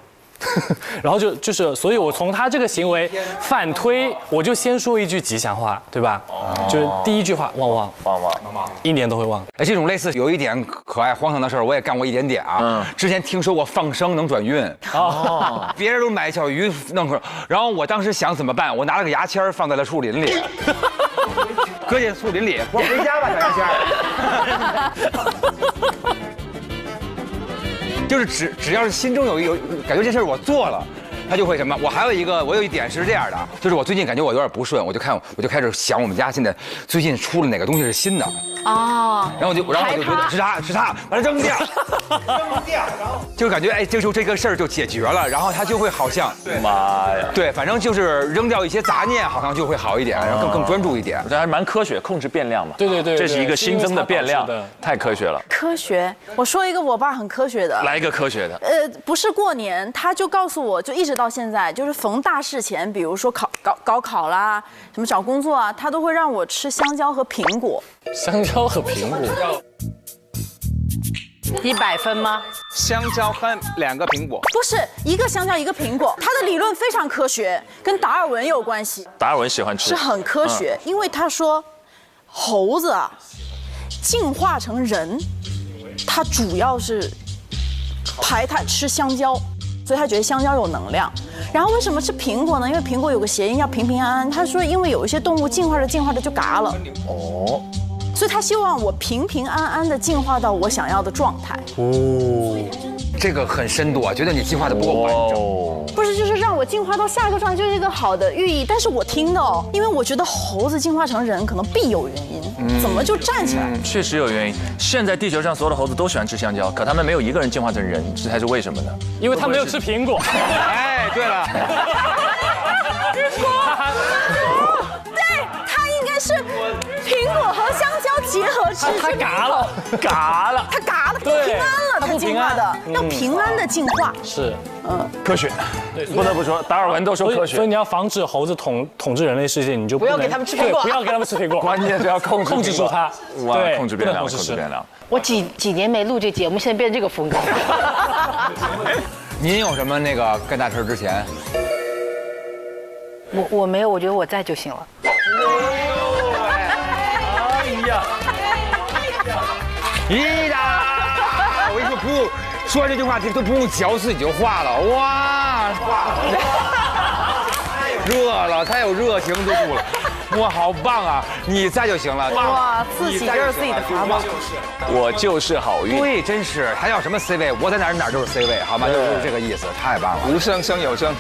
然后就是，所以我从他这个行为反推，我就先说一句吉祥话，对吧？就是第一句话，旺，一年都会旺。哎，这种类似有一点可爱荒唐的事儿，我也干过一点点啊。之前听说过放生能转运，别人都买小鱼弄个，然后我当时想怎么办？我拿了个牙签放在了树林里，搁进树林里，光回家吧，小牙签。就是只要是心中有感觉这事儿我做了，他就会什么。我有一点是这样的，就是我最近感觉我有点不顺，我就开始想我们家现在最近出了哪个东西是新的哦，然后我就觉得是它，把它扔掉，然后就感觉这个事儿就解决了，然后他就会好像妈呀，对，反正就是扔掉一些杂念，好像就会好一点，然后更专注一点。我觉得还是蛮科学，控制变量嘛。对，这是一个新增的变量，太科学了。科学，我说一个我爸很科学的，来一个科学的。不是过年，他就告诉我，就一直到现在，就是逢大事前，比如说高考啦，什么找工作啊，他都会让我吃香蕉和苹果。香蕉和苹果，100分吗？香蕉和2个苹果，不是1个香蕉1个苹果，他的理论非常科学，跟达尔文有关系。达尔文喜欢吃，是很科学，因为他说猴子啊进化成人，它主要是排它吃香蕉，所以他觉得香蕉有能量。然后为什么吃苹果呢？因为苹果有个谐音叫平平安安。他说因为有一些动物进化着就嘎了。哦。所以他希望我平平安安的进化到我想要的状态。哦。这个很深度啊，觉得你进化的不够完整。不是，就是让我进化到下一个状态，就是一个好的寓意。但是我听的哦，因为我觉得猴子进化成人可能必有原因。怎么就站起来？确实有原因。现在地球上所有的猴子都喜欢吃香蕉，可他们没有一个人进化成人，这才是为什么呢？因为他没有吃苹果。哎，对了。苹果。对，它应该是苹果和香蕉结合吃。它嘎了。它嘎了，不平安了，它进化的要平安的进化。是。科学，对，不得不说，达尔文都说科学，所以你要防止猴子统治人类世界，你就不要给他们吃苹果，不要给他们吃苹果，关键是要控制住它，对，控制变量，控制变量。我几年没录这节目，现在变成这个风格。您有什么那个干大事之前？我没有，我觉得我在就行了。哎呀，一达，我跟你说不用。说完这句话，都不用嚼自己就化了，哇，热了，太有热情度了，哇，好棒啊！你在就行了，哇，自己就是自己的法宝，我就是好运，对，真是，还要什么 C 位？我在哪儿就是 C 位，好吗？就是这个意思，太棒了，无声胜有声。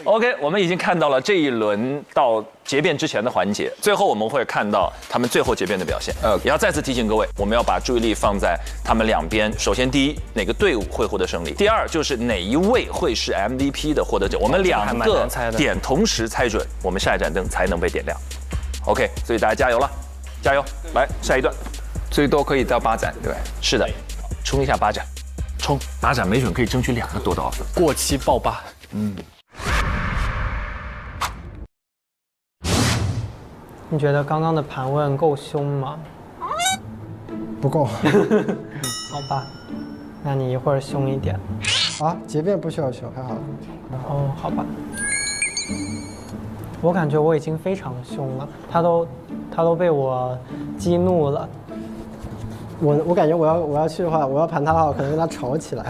OK， 我们已经看到了这一轮到结辩之前的环节，最后我们会看到他们最后结辩的表现。也要再次提醒各位，我们要把注意力放在他们两边。首先，第一，哪个队伍会获得胜利；第二，就是哪一位会是 MVP 的获得者。我们2个点同时猜准，我们下一盏灯才能被点亮。OK， 所以大家加油了，加油！来，下一段。最多可以到8盏，对吧？是的，冲一下8盏，冲8盏，没准可以争取2个多的 offer。过期爆8。你觉得刚刚的盘问够凶吗？不够。好吧，那你一会儿凶一点。啊，结辩不需要凶，还好。哦，好吧。我感觉我已经非常凶了，他都被我激怒了。我感觉我要去的话，我要盘他的话，我可能跟他吵起来。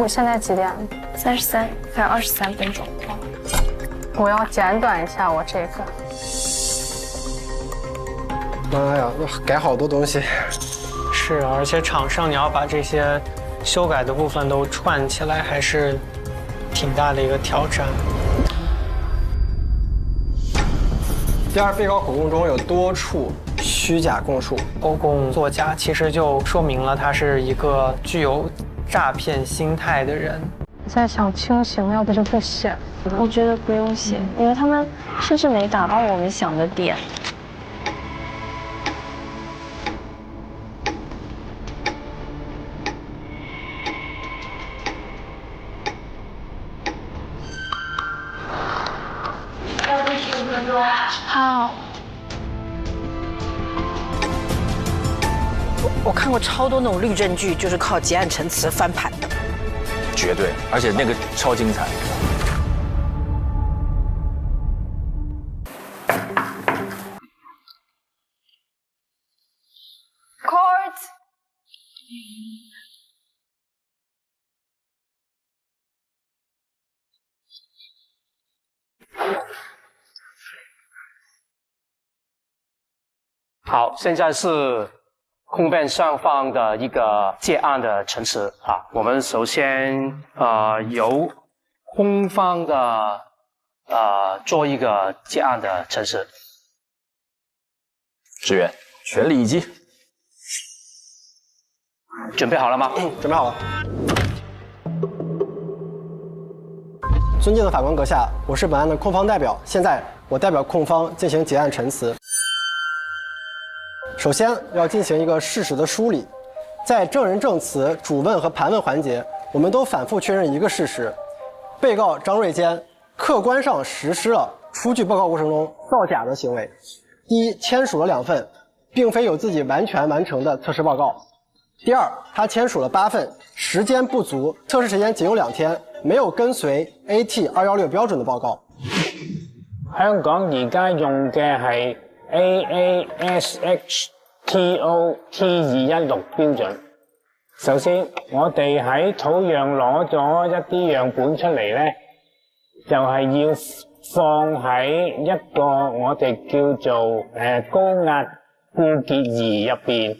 现在几点？33，还有23分钟。我要简短一下我这个。妈呀，改好多东西。是，而且场上你要把这些修改的部分都串起来，还是挺大的一个挑战。第二，被告口供中有多处虚假供述，口供作假，其实就说明了他是一个具有诈骗心态的人。在想轻刑，要不就不写。我觉得不用写，因为他们甚至没达到我们想的点。好。我看过超多那种律政剧，就是靠结案陈词翻盘的。绝对，而且那个超精彩。Court。好，现在是控辩双方的一个结案的陈词啊。我们首先由控方的做一个结案的陈词。职员，全力以赴。准备好了吗？准备好了。尊敬的法官阁下，我是本案的控方代表，现在我代表控方进行结案陈词。首先要进行一个事实的梳理，在证人证词、主问和盘问环节，我们都反复确认一个事实：被告张瑞坚客观上实施了出具报告过程中造假的行为。第一，签署了2份，并非有自己完全完成的测试报告；第二，他签署了8份，时间不足，测试时间仅有2天，没有跟随 AT216標準的報告。香港而家用嘅係 AASHTO T216標準。首先，我哋喺土壤攞咗一啲樣本出嚟咧，就係要放喺一個我哋叫做高壓固結儀入邊。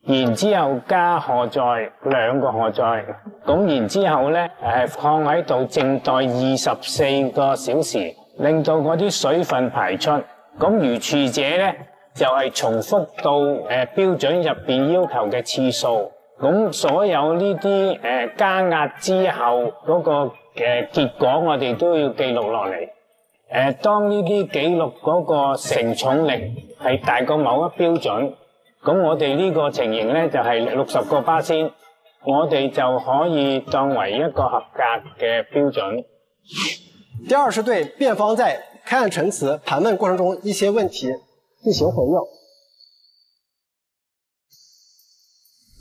然之後加荷載2個荷載，咁然之後咧放喺度靜待24個小時，令到嗰啲水分排出。咁如廁者咧就係重複到標準入邊要求嘅次數。咁所有呢啲加壓之後嗰個結果，我哋都要記錄落嚟。當呢啲記錄嗰個承重力係大過某一標準。咁我哋呢個情形咧就係60個巴仙，我哋就可以當為一個合格嘅標準。第二是對辯方在開案陳詞、盤問過程中一些問題進行回應。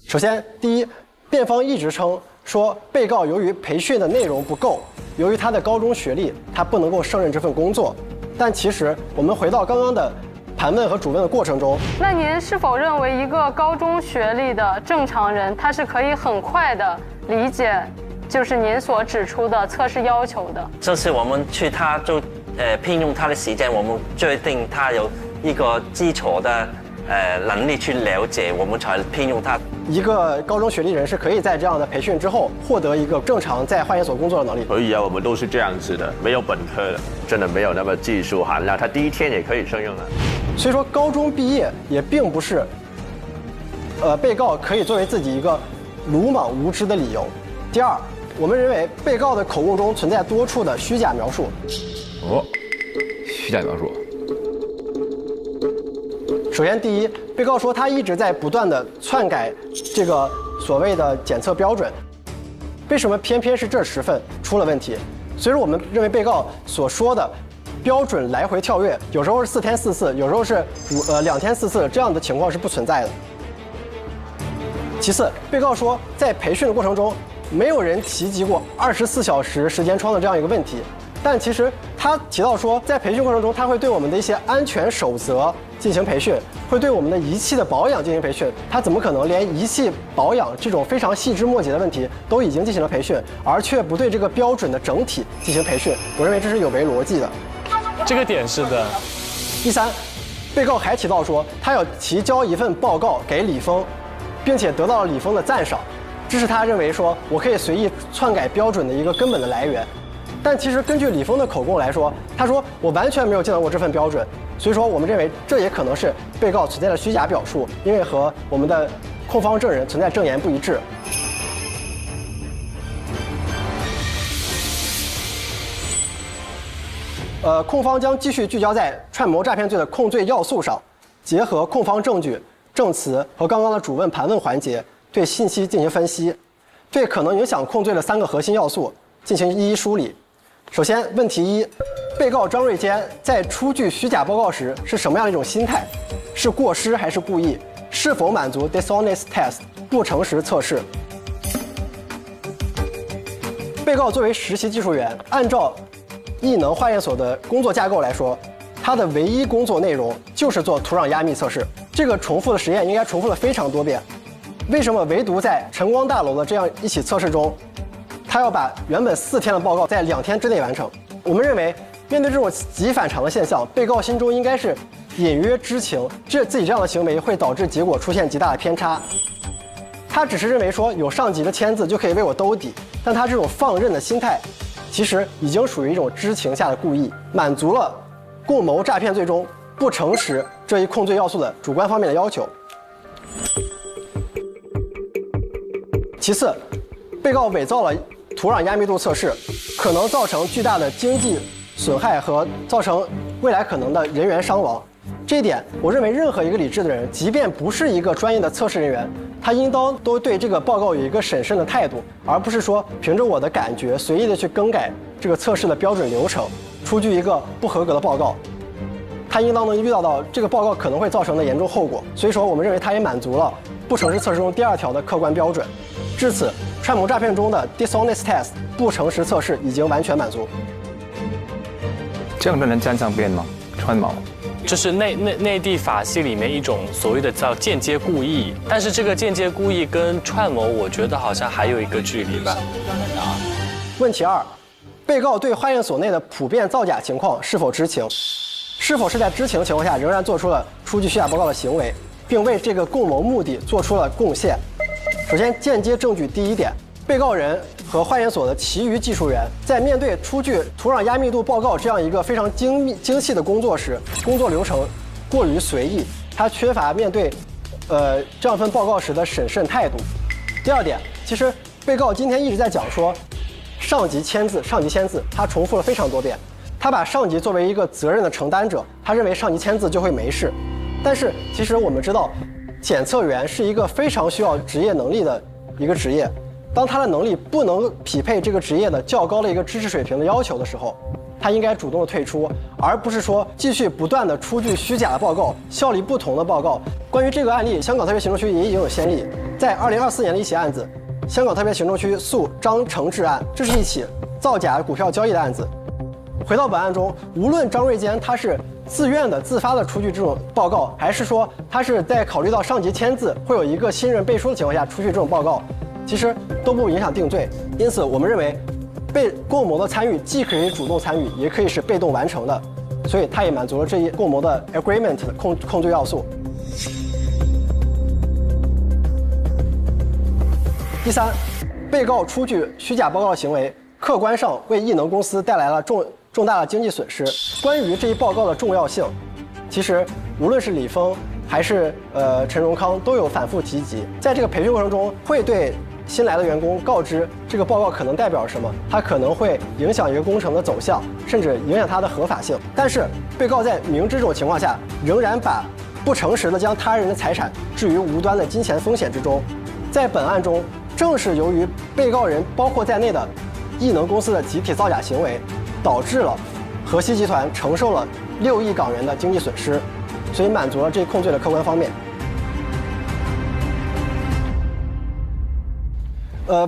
首先，第一，辯方一直稱說被告由於培訓的內容不夠，由於他的高中學歷，他不能夠勝任這份工作。但其實我們回到剛剛的盤問和主問的過程中，那您是否認為一個高中學歷的正常人，他是可以很快的理解，就是您所指出的測試要求的？就是我們去他就聘用他的時間，我們確定他有一個基礎的能力去了解，我們才聘用他。一個高中學歷人是可以在這樣的培訓之後獲得一個正常在化驗所工作的能力。可以啊，我們都是這樣子的，沒有本科的，真的沒有那麼技術含量，他第一天也可以勝任啊。所以說高中畢業也並不是，被告可以作為自己一個鲁莽无知的理由。第二，我们认为被告的口供中存在多处的虚假描述。虚假描述。首先，第一，被告说他一直在不断的篡改这个所谓的检测标准，为什么偏偏是这时份出了问题？所以说，我们认为被告所说的标准来回跳跃，有时候是4天4次，有时候是2天4次，这样的情况是不存在的。其次，被告说在培训的过程中，没有人提及过24小时时间窗的这样一个问题，但其实他提到说，在培训过程中，他会对我们的一些安全守则进行培训，会对我们的仪器的保养进行培训。他怎么可能连仪器保养这种非常细枝末节的问题都已经进行了培训，而却不对这个标准的整体进行培训？我认为这是有违逻辑的。这个点是的。第三，被告还提到说，他要提交一份报告给李峰，并且得到了李峰的赞赏，这是他认为说我可以随意篡改标准的一个根本的来源。但其实根据李峰的口供来说，他说我完全没有见到过这份标准，所以说我们认为这也可能是被告存在的虚假表述，因为和我们的控方证人存在证言不一致。控方将继续聚焦在串谋诈骗罪的控罪要素上，结合控方证据、证词和刚刚的主问盘问环节，对信息进行分析，对可能影响控罪的3个核心要素进行一一梳理。首先，问题一，被告张瑞坚在出具虚假报告时是什么样的一种心态？是过失还是故意？是否满足 dishonest test 不诚实测试？被告作为实习技术员，按照艺能化验所的工作架构来说，他的唯一工作内容就是做土壤压密测试。这个重复的实验应该重复了非常多遍，为什么唯独在晨光大楼的这样一起测试中，他要把原本4天的报告在2天之内完成？我们认为，面对这种极反常的现象，被告心中应该是隐约知情，自己这样的行为会导致结果出现极大的偏差。他只是认为说有上级的签字就可以为我兜底，但他这种放任的心态，其实已经属于一种知情下的故意，满足了共谋诈骗罪中不诚实这一控罪要素的主观方面的要求。其次，被告伪造了土壤压密度测试，可能造成巨大的经济损害和造成未来可能的人员伤亡。这一点，我认为任何一个理智的人，即便不是一个专业的测试人员，他应当都对这个报告有一个审慎的态度，而不是说凭着我的感觉随意的去更改这个测试的标准流程，出具一个不合格的报告。他应当能预料到这个报告可能会造成的严重后果，所以说我们认为他也满足了不诚实测试中第2条的客观标准。至此，串谋诈骗中的 dishonest test 不诚实测试已经完全满足。这样的能沾上边吗？串谋？这是内地法系里面一种所谓的叫间接故意，但是这个间接故意跟串谋，我觉得好像还有一个距离吧。问题2，被告对化验所内的普遍造假情况是否知情？是否是在知情的情况下仍然做出了出具虚假报告的行为，并为这个共谋目的做出了贡献？首先，间接证据第1点，被告人和化验所的其余技术员在面对出具土壤压密度报告这样一个非常精细的工作时，工作流程过于随意，他缺乏面对这样份报告时的审慎态度。第2点，其实被告今天一直在讲说上级签字，他重复了非常多遍，他把上级作为一个责任的承担者，他认为上级签字就会没事。但是其实我们知道，检测员是一个非常需要职业能力的一个职业，当他的能力不能匹配这个职业的较高的一个知识水平的要求的时候，他应该主动的退出，而不是说继续不断的出具虚假的报告，效力不同的报告。关于这个案例，香港特别行政区也已经有先例，在2024年的一起案子，香港特别行政区诉张承志案，这是一起造假股票交易的案子。回到本案中，无论张瑞坚他是自愿的、自发的出具这种报告，还是说他是在考虑到上级签字会有一个信任背书的情况下出具这种报告，其实都不影响定罪。因此，我们认为被共谋的参与既可以主动参与，也可以是被动完成的，所以它也满足了这一共谋的 agreement 的控罪要素。第3，被告出具虚假报告的行为，客观上为艺能公司带来了重大的经济损失。关于这一报告的重要性，其实无论是李峰还是陈荣康都有反复提及，在这个培训过程中会对新来的员工告知这个报告可能代表什么，它可能会影响一个工程的走向，甚至影响它的合法性。但是被告在明知这种情况下，仍然把不诚实的将他人的财产置于无端的金钱风险之中。在本案中，正是由于被告人包括在内的艺能公司的集体造假行为，导致了河西集团承受了6亿港元的经济损失，所以满足了这一控罪的客观方面。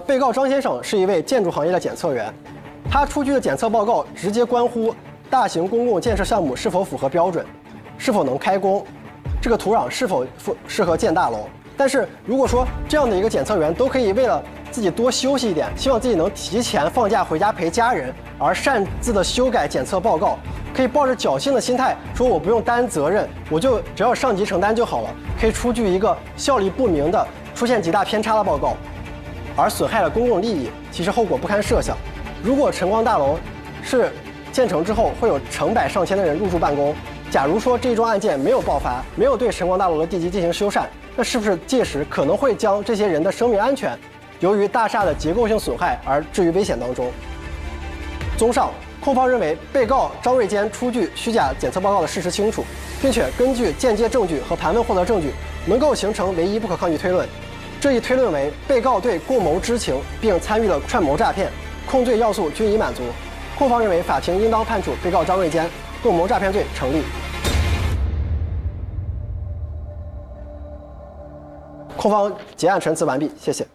被告张先生是一位建筑行业的检测员，他出具的检测报告直接关乎大型公共建设项目是否符合标准，是否能开工，这个土壤是否适合建大楼。但是如果说这样的一个检测员都可以为了自己多休息一点，希望自己能提前放假回家陪家人，而擅自的修改检测报告，可以抱着侥幸的心态说我不用担责任，我就只要上级承担就好了，可以出具一个效力不明的、出现极大偏差的报告，而损害了公共利益，其实后果不堪设想。如果晨光大楼是建成之后会有成百上千的人入住办公，假如说这桩案件没有爆发，没有对晨光大楼的地基进行修缮，那是不是届时可能会将这些人的生命安全由于大厦的结构性损害而置于危险当中？综上，控方认为被告张瑞坚出具虚假检测报告的事实清楚，并且根据间接证据和盘问获得证据，能够形成唯一不可抗拒推论。这一推论为被告对共谋知情并参与了串谋诈骗，控罪要素均已满足。控方认为法庭应当判处被告张瑞坚共谋诈骗罪成立。控方结案陈词完毕，谢谢。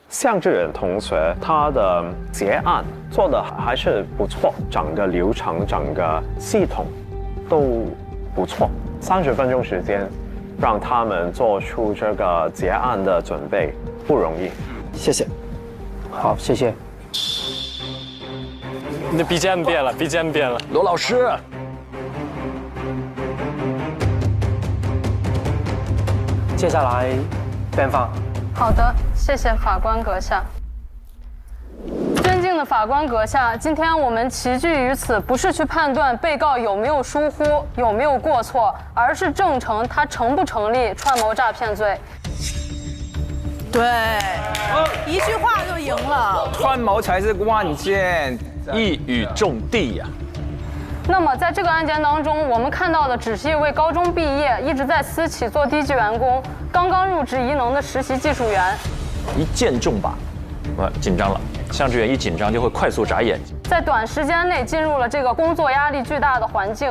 向志远同学他的结案做的还是不错，整个流程、整个系统都不错。30分钟时间，让他们做出这个结案的准备不容易。谢谢。好，谢谢。你的 BGM 变了 ，BGM 变了。罗老师，接下来辩方。好的，谢谢法官阁下。尊敬的法官阁下，今天我们齐聚于此，不是去判断被告有没有疏忽、有没有过错，而是证成他成不成立串谋诈骗罪。对，一句话就赢了。串谋才是关键，一语中的呀。那么在这个案件当中，我们看到的只是一位高中毕业、一直在私企做低级员工、刚刚入职宜能的实习技术员。一见中靶，紧张了。向志远一紧张就会快速眨眼睛，在短时间内进入了这个工作压力巨大的环境，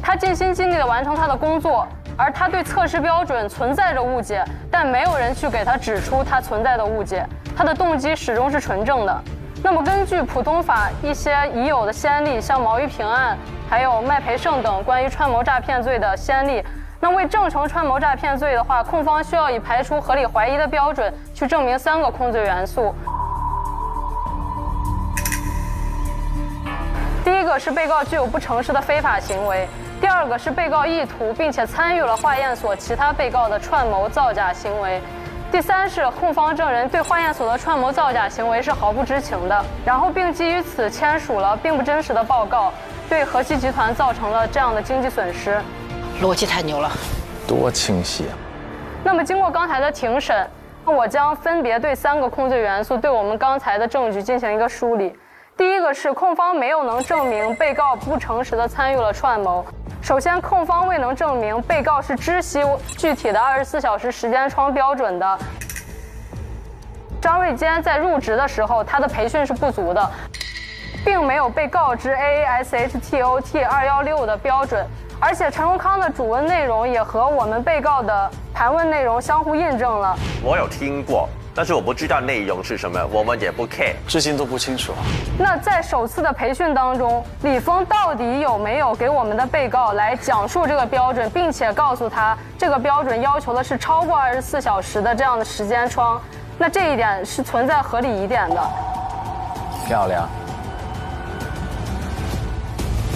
他尽心尽力地完成他的工作，而他对测试标准存在着误解，但没有人去给他指出他存在的误解，他的动机始终是纯正的。那么根据普通法一些已有的先例，像毛玉平案还有麦培胜等关于串谋诈骗罪的先例，那为证成串谋诈骗罪的话，控方需要以排除合理怀疑的标准去证明3个控罪元素。第一个是被告具有不诚实的非法行为，第二个是被告意图并且参与了化验所其他被告的串谋造假行为，第三是控方证人对化验所的串谋造假行为是毫不知情的，然后并基于此签署了并不真实的报告，对河西集团造成了这样的经济损失。逻辑太牛了，多清晰啊！那么经过刚才的庭审，我将分别对3个控罪元素对我们刚才的证据进行一个梳理。第一个是控方没有能证明被告不诚实地参与了串谋。首先，控方未能证明被告是知悉具体的24小时时间窗标准的。张瑞坚在入职的时候，他的培训是不足的，并没有被告知 AASHTOT 216的标准，而且陈荣康的主问内容也和我们被告的盘问内容相互印证了。我有听过，但是我不知道内容是什么，我们也不 care， 至今都不清楚。那在首次的培训当中，李峰到底有没有给我们的被告来讲述这个标准，并且告诉他这个标准要求的是超过24小时的这样的时间窗？那这一点是存在合理疑点的。漂亮。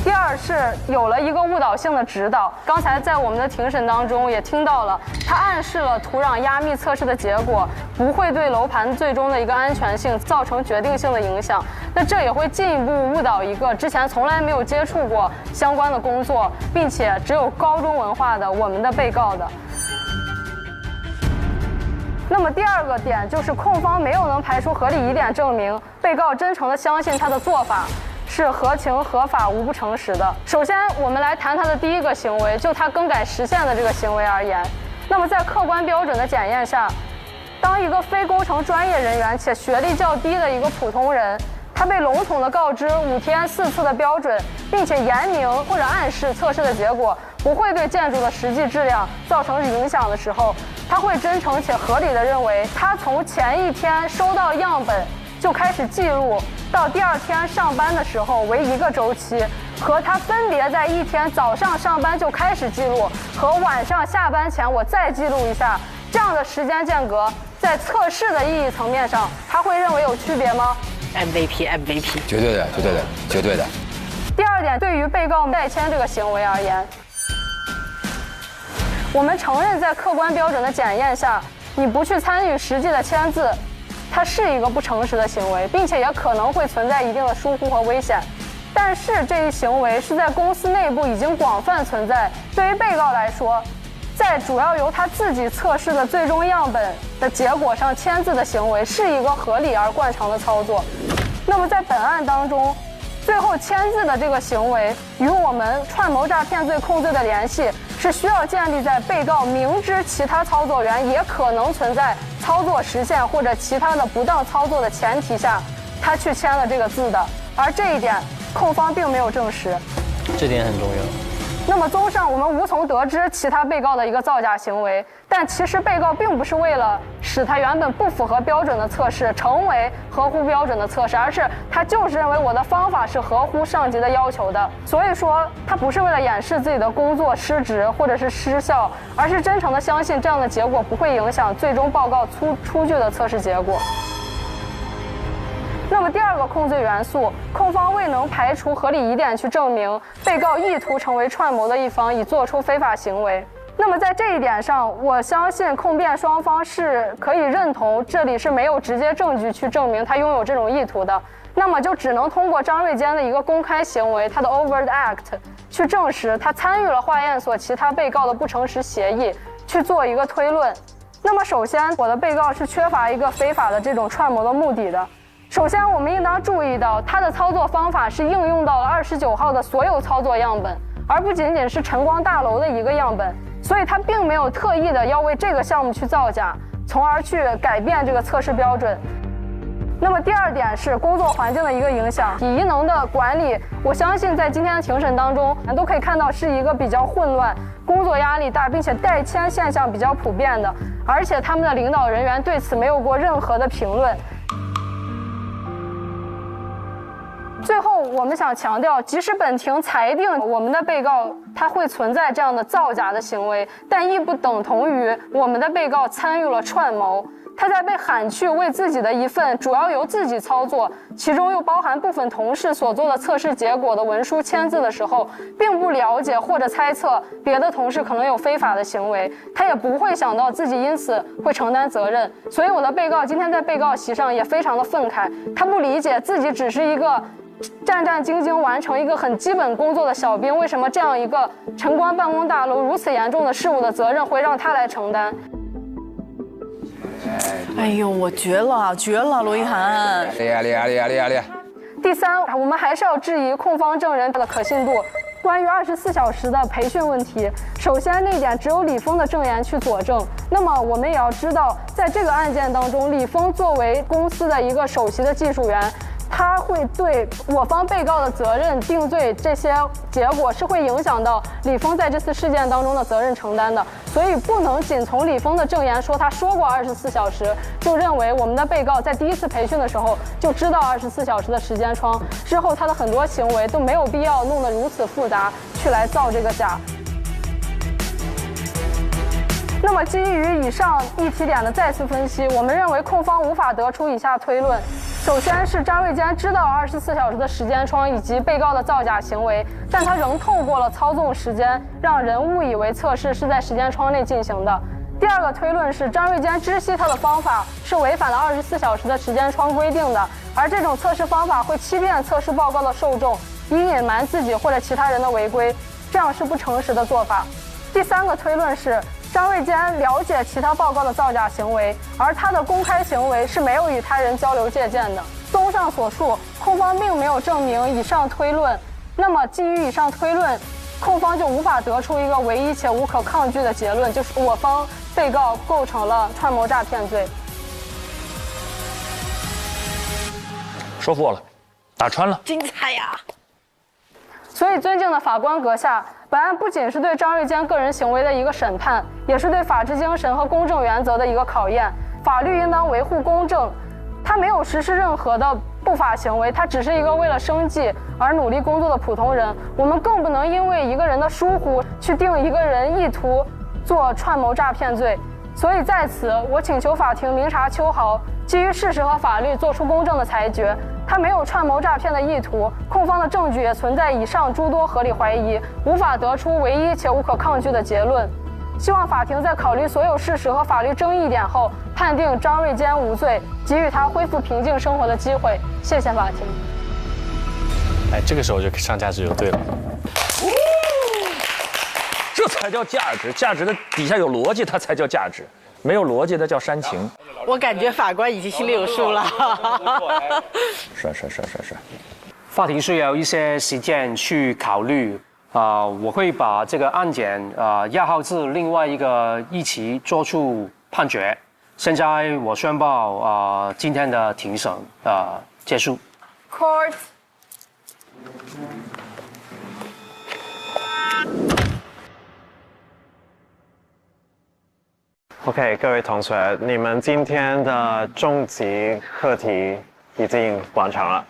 第二是有了一个误导性的指导，刚才在我们的庭审当中也听到了，他暗示了土壤压密测试的结果不会对楼盘最终的一个安全性造成决定性的影响，那这也会进一步误导一个之前从来没有接触过相关的工作，并且只有高中文化的我们的被告的。那么第二个点就是控方没有能排除合理疑点证明被告真诚地相信他的做法是合情合法无不诚实的。首先我们来谈他的第一个行为，就他更改时限的这个行为而言，那么在客观标准的检验下，当一个非工程专业人员且学历较低的一个普通人，他被笼统地告知5天4次的标准，并且言明或者暗示测试的结果不会对建筑的实际质量造成影响的时候，他会真诚且合理地认为，他从前一天收到样本就开始记录，到第二天上班的时候为1个周期，和他分别在一天早上上班就开始记录，和晚上下班前我再记录一下，这样的时间间隔，在测试的意义层面上，他会认为有区别吗？ MVP， 绝对的，绝对的，绝对的。第二点，对于被告代签这个行为而言，我们承认在客观标准的检验下，你不去参与实际的签字，它是一个不诚实的行为，并且也可能会存在一定的疏忽和危险。但是这一行为是在公司内部已经广泛存在，对于被告来说，在主要由他自己测试的最终样本的结果上签字的行为是一个合理而惯常的操作。那么在本案当中，最后签字的这个行为与我们串谋诈骗罪控罪的联系，是需要建立在被告明知其他操作员也可能存在操作实现或者其他的不当操作的前提下，他去签了这个字的。而这一点，控方并没有证实。这点很重要。那么综上，我们无从得知其他被告的一个造假行为，但其实被告并不是为了使他原本不符合标准的测试成为合乎标准的测试，而是他就是认为我的方法是合乎上级的要求的。所以说，他不是为了掩饰自己的工作失职或者是失效，而是真诚的相信这样的结果不会影响最终报告出具的测试结果。那么第二个控罪元素，控方未能排除合理疑点去证明被告意图成为串谋的一方，以做出非法行为。那么在这一点上，我相信控辩双方是可以认同这里是没有直接证据去证明他拥有这种意图的，那么就只能通过张瑞坚的一个公开行为，他的 overt act 去证实他参与了化验所其他被告的不诚实协议，去做一个推论。那么首先，我的被告是缺乏一个非法的这种串谋的目的的。首先，我们应当注意到，他的操作方法是应用到了29号的所有操作样本，而不仅仅是晨光大楼的一个样本，所以他并没有特意的要为这个项目去造假，从而去改变这个测试标准。那么第二点是工作环境的一个影响，体艺能的管理，我相信在今天的庭审当中，都可以看到是一个比较混乱、工作压力大，并且代签现象比较普遍的，而且他们的领导人员对此没有过任何的评论。最后，我们想强调，即使本庭裁定我们的被告他会存在这样的造假的行为，但亦不等同于我们的被告参与了串谋。他在被喊去为自己的一份主要由自己操作，其中又包含部分同事所做的测试结果的文书签字的时候，并不了解或者猜测别的同事可能有非法的行为，他也不会想到自己因此会承担责任。所以我的被告今天在被告席上也非常的愤慨，他不理解自己只是一个战战兢兢完成一个很基本工作的小兵，为什么这样一个晨光办公大楼如此严重的事务的责任会让他来承担？哎呦，我绝了，绝了，罗一涵！厉害厉害厉害厉害厉害！第三，我们还是要质疑控方证人的可信度。关于24小时的培训问题，首先那点只有李峰的证言去佐证。那么我们也要知道，在这个案件当中，李峰作为公司的一个首席的技术员，他会对我方被告的责任定罪，这些结果是会影响到李峰在这次事件当中的责任承担的，所以不能仅从李峰的证言说他说过24小时，就认为我们的被告在第一次培训的时候就知道24小时的时间窗，之后他的很多行为都没有必要弄得如此复杂去来造这个假。那么基于以上一提点的再次分析，我们认为控方无法得出以下推论。首先是张瑞坚知道24小时的时间窗以及被告的造假行为，但他仍透过了操纵时间，让人误以为测试是在时间窗内进行的。第二个推论是张瑞坚知悉他的方法是违反了24小时的时间窗规定的，而这种测试方法会欺骗测试报告的受众，以隐瞒自己或者其他人的违规，这样是不诚实的做法。第三个推论是张卫坚了解其他报告的造假行为，而他的公开行为是没有与他人交流借鉴的。综上所述，控方并没有证明以上推论，那么基于以上推论，控方就无法得出一个唯一且无可抗拒的结论，就是我方被告构成了串谋诈骗罪。说服我了，打穿了，精彩呀！所以，尊敬的法官阁下，本案不仅是对张瑞坚个人行为的一个审判，也是对法治精神和公正原则的一个考验。法律应当维护公正，他没有实施任何的不法行为，他只是一个为了生计而努力工作的普通人。我们更不能因为一个人的疏忽去定一个人意图做串谋诈骗罪。所以在此，我请求法庭明察秋毫，基于事实和法律作出公正的裁决。他没有串谋诈骗的意图，控方的证据也存在以上诸多合理怀疑，无法得出唯一且无可抗拒的结论。希望法庭在考虑所有事实和法律争议点后，判定张瑞坚无罪，给予他恢复平静生活的机会。谢谢法庭。哎，这个时候就上价值就对了。这才叫价值，价值的底下有逻辑，它才叫价值。没有逻辑的叫煽情。我感觉法官已经心里有数了。是。法庭需要一些时间去考虑我会把这个案件押后至另外一个一起做出判决。现在我宣布今天的庭审结束。Court。OK， 各位同学，你们今天的终极课题已经完成了。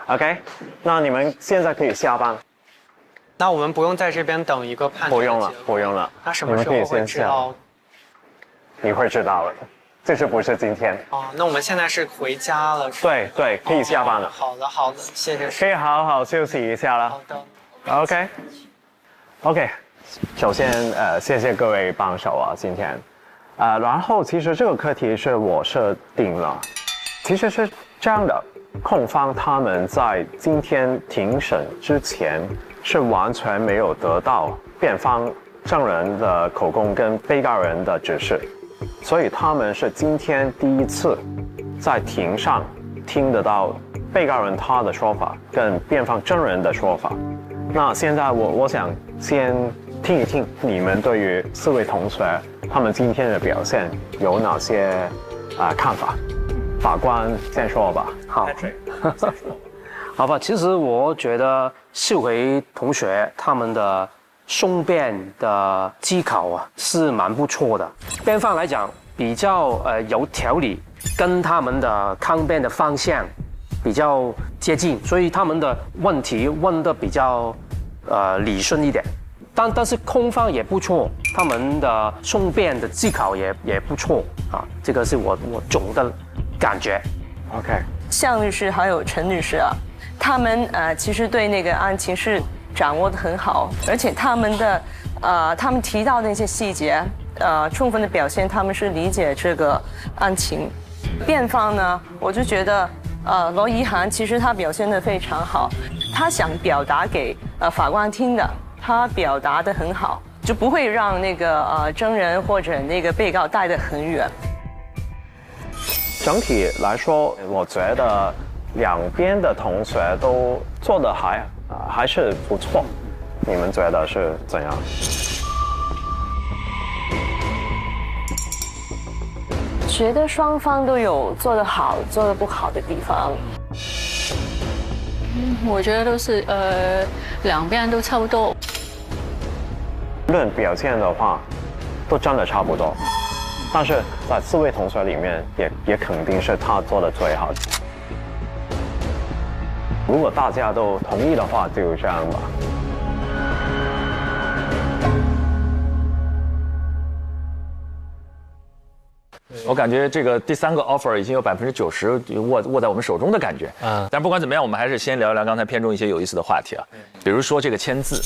OK， 那你们现在可以下班。那我们不用在这边等一个判决？不用了，不用了。那什么时候会知道？你会知道的，这是不是今天？哦，那我们现在是回家了。对，可以下班了。好的，谢谢。可以好好休息一下了。好的。OK， 首先谢谢各位帮手今天。然后其实这个课题是我设定了，其实是这样的，控方他们在今天庭审之前是完全没有得到辩方证人的口供跟被告人的指示，所以他们是今天第一次在庭上听得到被告人他的说法跟辩方证人的说法。那现在我想先听一听你们对于4位同学他们今天的表现有哪些看法？法官先说吧。好，好吧。其实我觉得4位同学他们的申辩的技巧是蛮不错的。辩方来讲比较有条理，跟他们的抗辩的方向比较接近，所以他们的问题问得比较理顺一点。但是控方也不错，他们的申辩的技巧也不错这个是我总的感觉。OK， 向律师还有陈律师他们其实对那个案情是掌握得很好，而且他们提到的那些细节充分的表现他们是理解这个案情。辩方呢，我就觉得罗怡涵其实他表现得非常好，他想表达给法官听的。他表达得很好，就不会让那个证人或者那个被告带得很远。整体来说，我觉得两边的同学都做得还是不错。你们觉得是怎样？觉得双方都有做得好、做得不好的地方。我觉得都是两边都差不多。论表现的话，都真的差不多，但是在4位同学里面也肯定是他做的最好。如果大家都同意的话，就这样吧。我感觉这个第3个 offer 已经有90%握在我们手中的感觉。但不管怎么样，我们还是先聊一聊刚才片中一些有意思的话题比如说这个签字。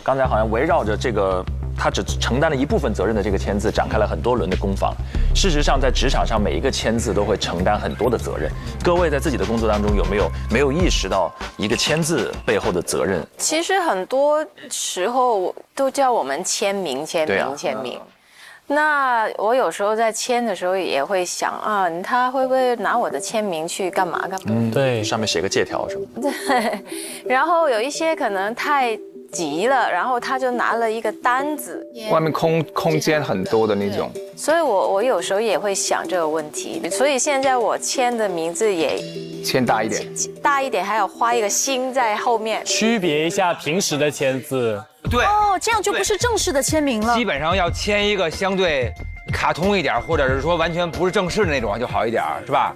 刚才好像围绕着这个他只承担了一部分责任的这个签字展开了很多轮的攻防。事实上，在职场上每一个签字都会承担很多的责任。各位在自己的工作当中有没有意识到一个签字背后的责任？其实很多时候都叫我们签名。那我有时候在签的时候也会想啊，他会不会拿我的签名去干嘛干嘛？对，上面写个借条什么？对，然后有一些可能太急了，然后他就拿了一个单子，外面空间很多的那种。所以我有时候也会想这个问题，所以现在我签的名字也签大一点，大一点，还要画一个心在后面，区别一下平时的签字。对哦，这样就不是正式的签名了。基本上要签一个相对卡通一点，或者是说完全不是正式的那种就好一点，是吧？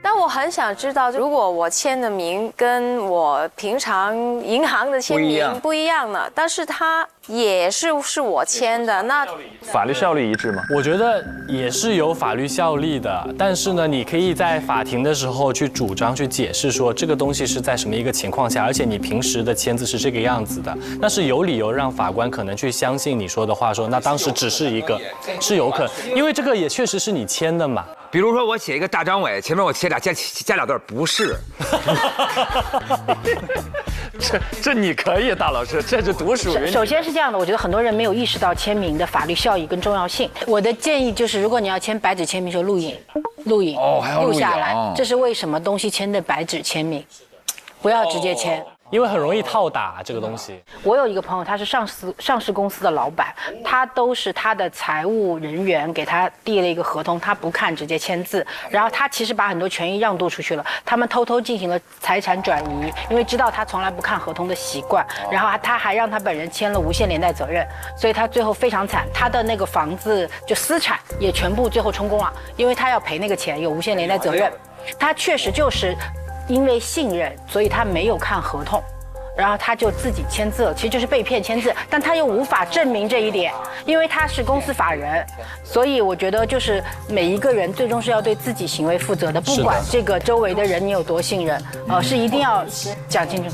但我很想知道，如果我签的名跟我平常银行的签名不一样呢，但是它也是我签的，那法律效力一致吗？我觉得也是有法律效力的，但是呢，你可以在法庭的时候去主张、去解释说这个东西是在什么一个情况下，而且你平时的签字是这个样子的，那是有理由让法官可能去相信你说的话，说那当时只是一个，是有可能，因为这个也确实是你签的嘛。比如说我写一个大张伟，前面我加俩字，不是。这你可以，大老师，这是独属于你。首先是这样的，我觉得很多人没有意识到签名的法律效益跟重要性。我的建议就是，如果你要签白纸签名，就录影，录下来，这是为什么东西签的白纸签名，不要直接签。因为很容易套打这个东西。我有一个朋友，他是上市公司的老板，他都是他的财务人员给他递了一个合同，他不看直接签字，然后他其实把很多权益让渡出去了，他们偷偷进行了财产转移，因为知道他从来不看合同的习惯，然后他还让他本人签了无限连带责任，所以他最后非常惨，他的那个房子就私产也全部最后充公了，因为他要赔那个钱，有无限连带责任，他确实就是因为信任，所以他没有看合同，然后他就自己签字了，其实就是被骗签字，但他又无法证明这一点，因为他是公司法人，所以我觉得就是每一个人最终是要对自己行为负责的，不管这个周围的人你有多信任，是一定要讲清楚。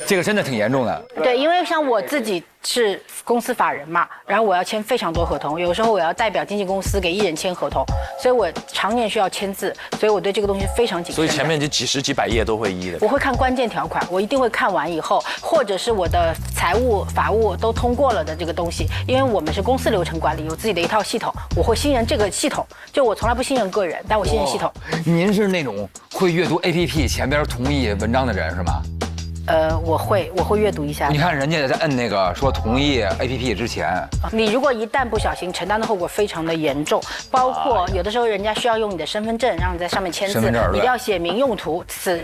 这个真的挺严重的。对，因为像我自己是公司法人嘛，然后我要签非常多合同，有时候我要代表经纪公司给艺人签合同，所以我常年需要签字，所以我对这个东西非常谨慎。所以前面就几十几百页都会依的。我会看关键条款，我一定会看完以后，或者是我的财务、法务都通过了的这个东西，因为我们是公司流程管理，有自己的一套系统，我会信任这个系统。就我从来不信任个人，但我信任系统。您是那种会阅读 APP 前边同意文章的人是吗？我会阅读一下。你看人家在摁那个说同意 APP 之前，你如果一旦不小心，承担的后果非常的严重，包括有的时候人家需要用你的身份证，让你在上面签字，你要写明用途，此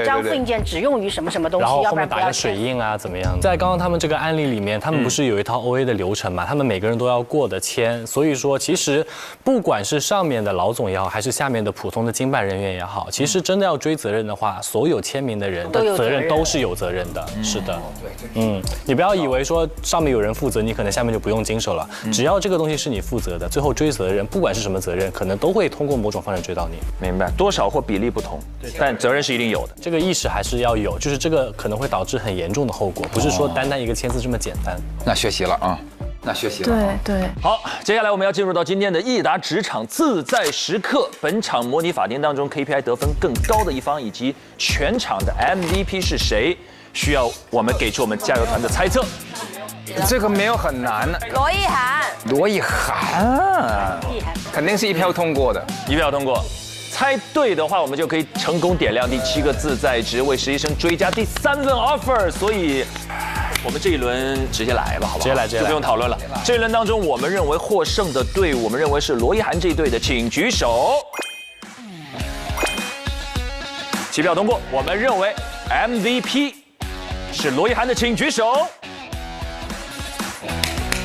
张复印件只用于什么什么东西，然后后要不然不要面打个水印啊，怎么样？在刚刚他们这个案例里面，他们不是有一套 OA 的流程嘛？他们每个人都要过的签，所以说其实不管是上面的老总也好，还是下面的普通的经办人员也好，其实真的要追责任的话，所有签名的人的责任都是有责任的。是的，你不要以为说上面有人负责，你可能下面就不用经手了。只要这个东西是你负责的，最后追责任，不管是什么责任，可能都会通过某种方式追到你。明白，多少或比例不同，但责任是一定有的。这个意识还是要有，就是这个可能会导致很严重的后果，不是说单单一个签字这么简单。那学习了啊。那学习了。对。好，接下来我们要进入到今天的益达职场自在时刻。本场模拟法庭当中 KPI 得分更高的一方以及全场的 MVP 是谁，需要我们给出我们加油团的猜测。这个没有很难。罗意涵。罗意涵，肯定是一票通过的，一票通过。猜对的话，我们就可以成功点亮第7个自在值，为实习生追加第3份 offer。所以，我们这一轮直接来吧，好不好？直接来，就不用讨论了。这一轮当中，我们认为获胜的队伍，我们认为是罗意涵这一队的，请举手。7票通过。我们认为 MVP 是罗意涵的，请举手。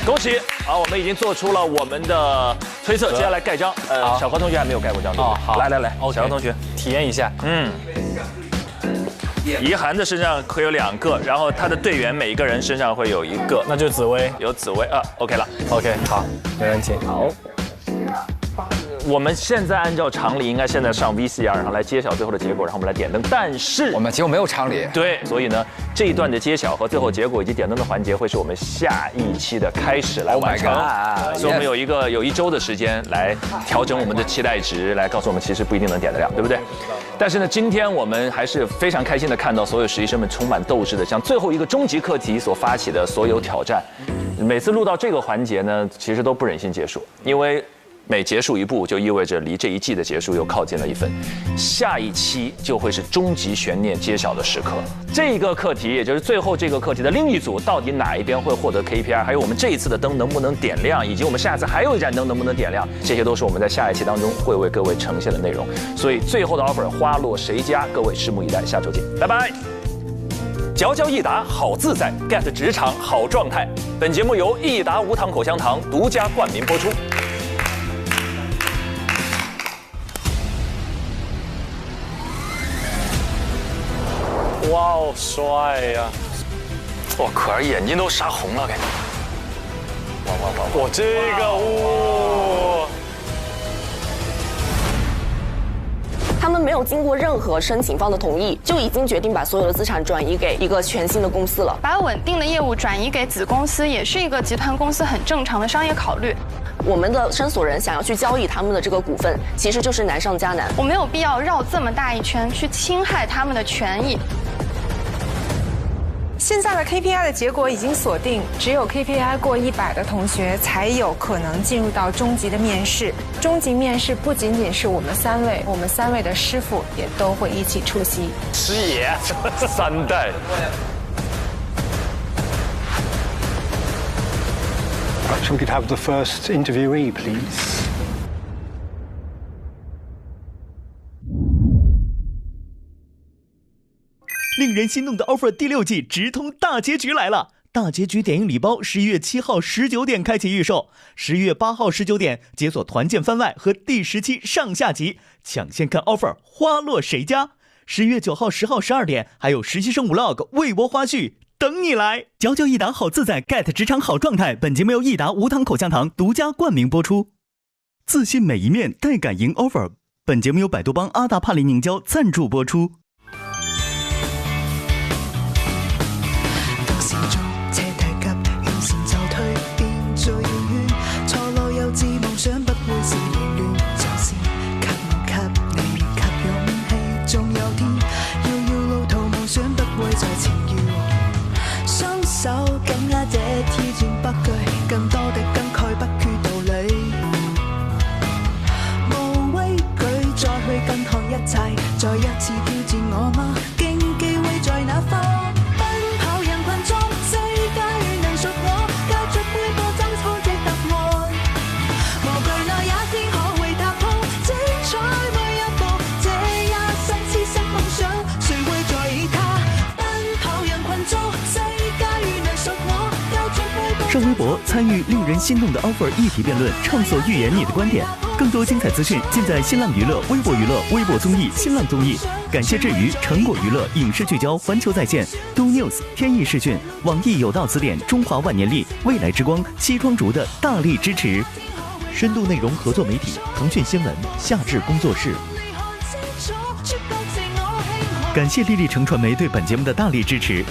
恭喜！好，我们已经做出了我们的推测，接下来盖章。小何同学还没有盖过章，对不对？好，来，小何同学体验一下。怡涵的身上会有2个，然后他的队员每一个人身上会有1个，那就紫薇，有紫薇啊 ，OK 了 ，OK， 好，没问题。好，我们现在按照常理，应该现在上 VCR， 然后来揭晓最后的结果，然后我们来点灯。但是我们节目没有常理，对，所以呢，这一段的揭晓和最后结果以及点灯的环节，会是我们下一期的开始来完成。所以我们有1周的时间来调整我们的期待值，来告诉我们其实不一定能点得了，对不对？但是呢，今天我们还是非常开心的看到所有实习生们充满斗志的，向最后一个终极课题所发起的所有挑战。每次录到这个环节呢，其实都不忍心结束，因为每结束一步，就意味着离这一季的结束又靠近了1分。下一期就会是终极悬念揭晓的时刻。这个课题，也就是最后这个课题的另一组，到底哪一边会获得 KPI？ 还有我们这一次的灯能不能点亮，以及我们下次还有一盏灯能不能点亮，这些都是我们在下一期当中会为各位呈现的内容。所以最后的 offer 花落谁家？各位拭目以待，下周见，拜拜。佼佼益达好自在 ，get 职场好状态。本节目由益达无糖口香糖独家冠名播出。哇哦，帅呀！哇，可儿眼睛都杀红了，给。哇，这个哇！他们没有经过任何申请方的同意，就已经决定把所有的资产转移给一个全新的公司了。把稳定的业务转移给子公司，也是一个集团公司很正常的商业考虑。我们的申索人想要去交易他们的这个股份，其实就是难上加难。我没有必要绕这么大一圈去侵害他们的权益。现在的 KPI 的结果已经锁定，只有 KPI 过100的同学才有可能进入到终极的面试。终极面试不仅仅是我们3位，我们3位的师傅也都会一起出席。师爷，3代。Perhaps we could have the first interviewee, please. 令人心动的 offer 第6季直通大结局来了！大结局点映礼包11月7号19点开启预售，11月8号19点解锁团建番外和第10期上下集，抢先看 offer 花落谁家！11月9号、10号、12点还有实习生 vlog 微博花絮等你来！佼佼益达好自在 get 职场好状态。本节目由益达无糖口香糖独家冠名播出。自信每一面，带感赢 offer。本节目由百度邦阿达帕林凝胶赞助播出。更多的感慨不缺道理，無畏懼再去跟看一切，再一次挑戰我嗎？競技會在哪方？奔跑人群中，世界能屬我，交出杯波爭錯的答案。無懼那一天可會踏破，精彩每一步，這一生痴心夢想，誰會在意它？奔跑人群中，世界能屬我。上微博参与令人心动的 offer 议题辩论，畅所欲言你的观点。更多精彩资讯尽在新浪娱乐、微博娱乐、微博综艺、新浪综艺。感谢至于成果娱乐、影视聚焦、环球在线、Do News、天意视讯、网易有道词典、中华万年历、未来之光、西窗竹的大力支持。深度内容合作媒体腾讯新闻、夏至工作室。感谢丽丽城传媒对本节目的大力支持。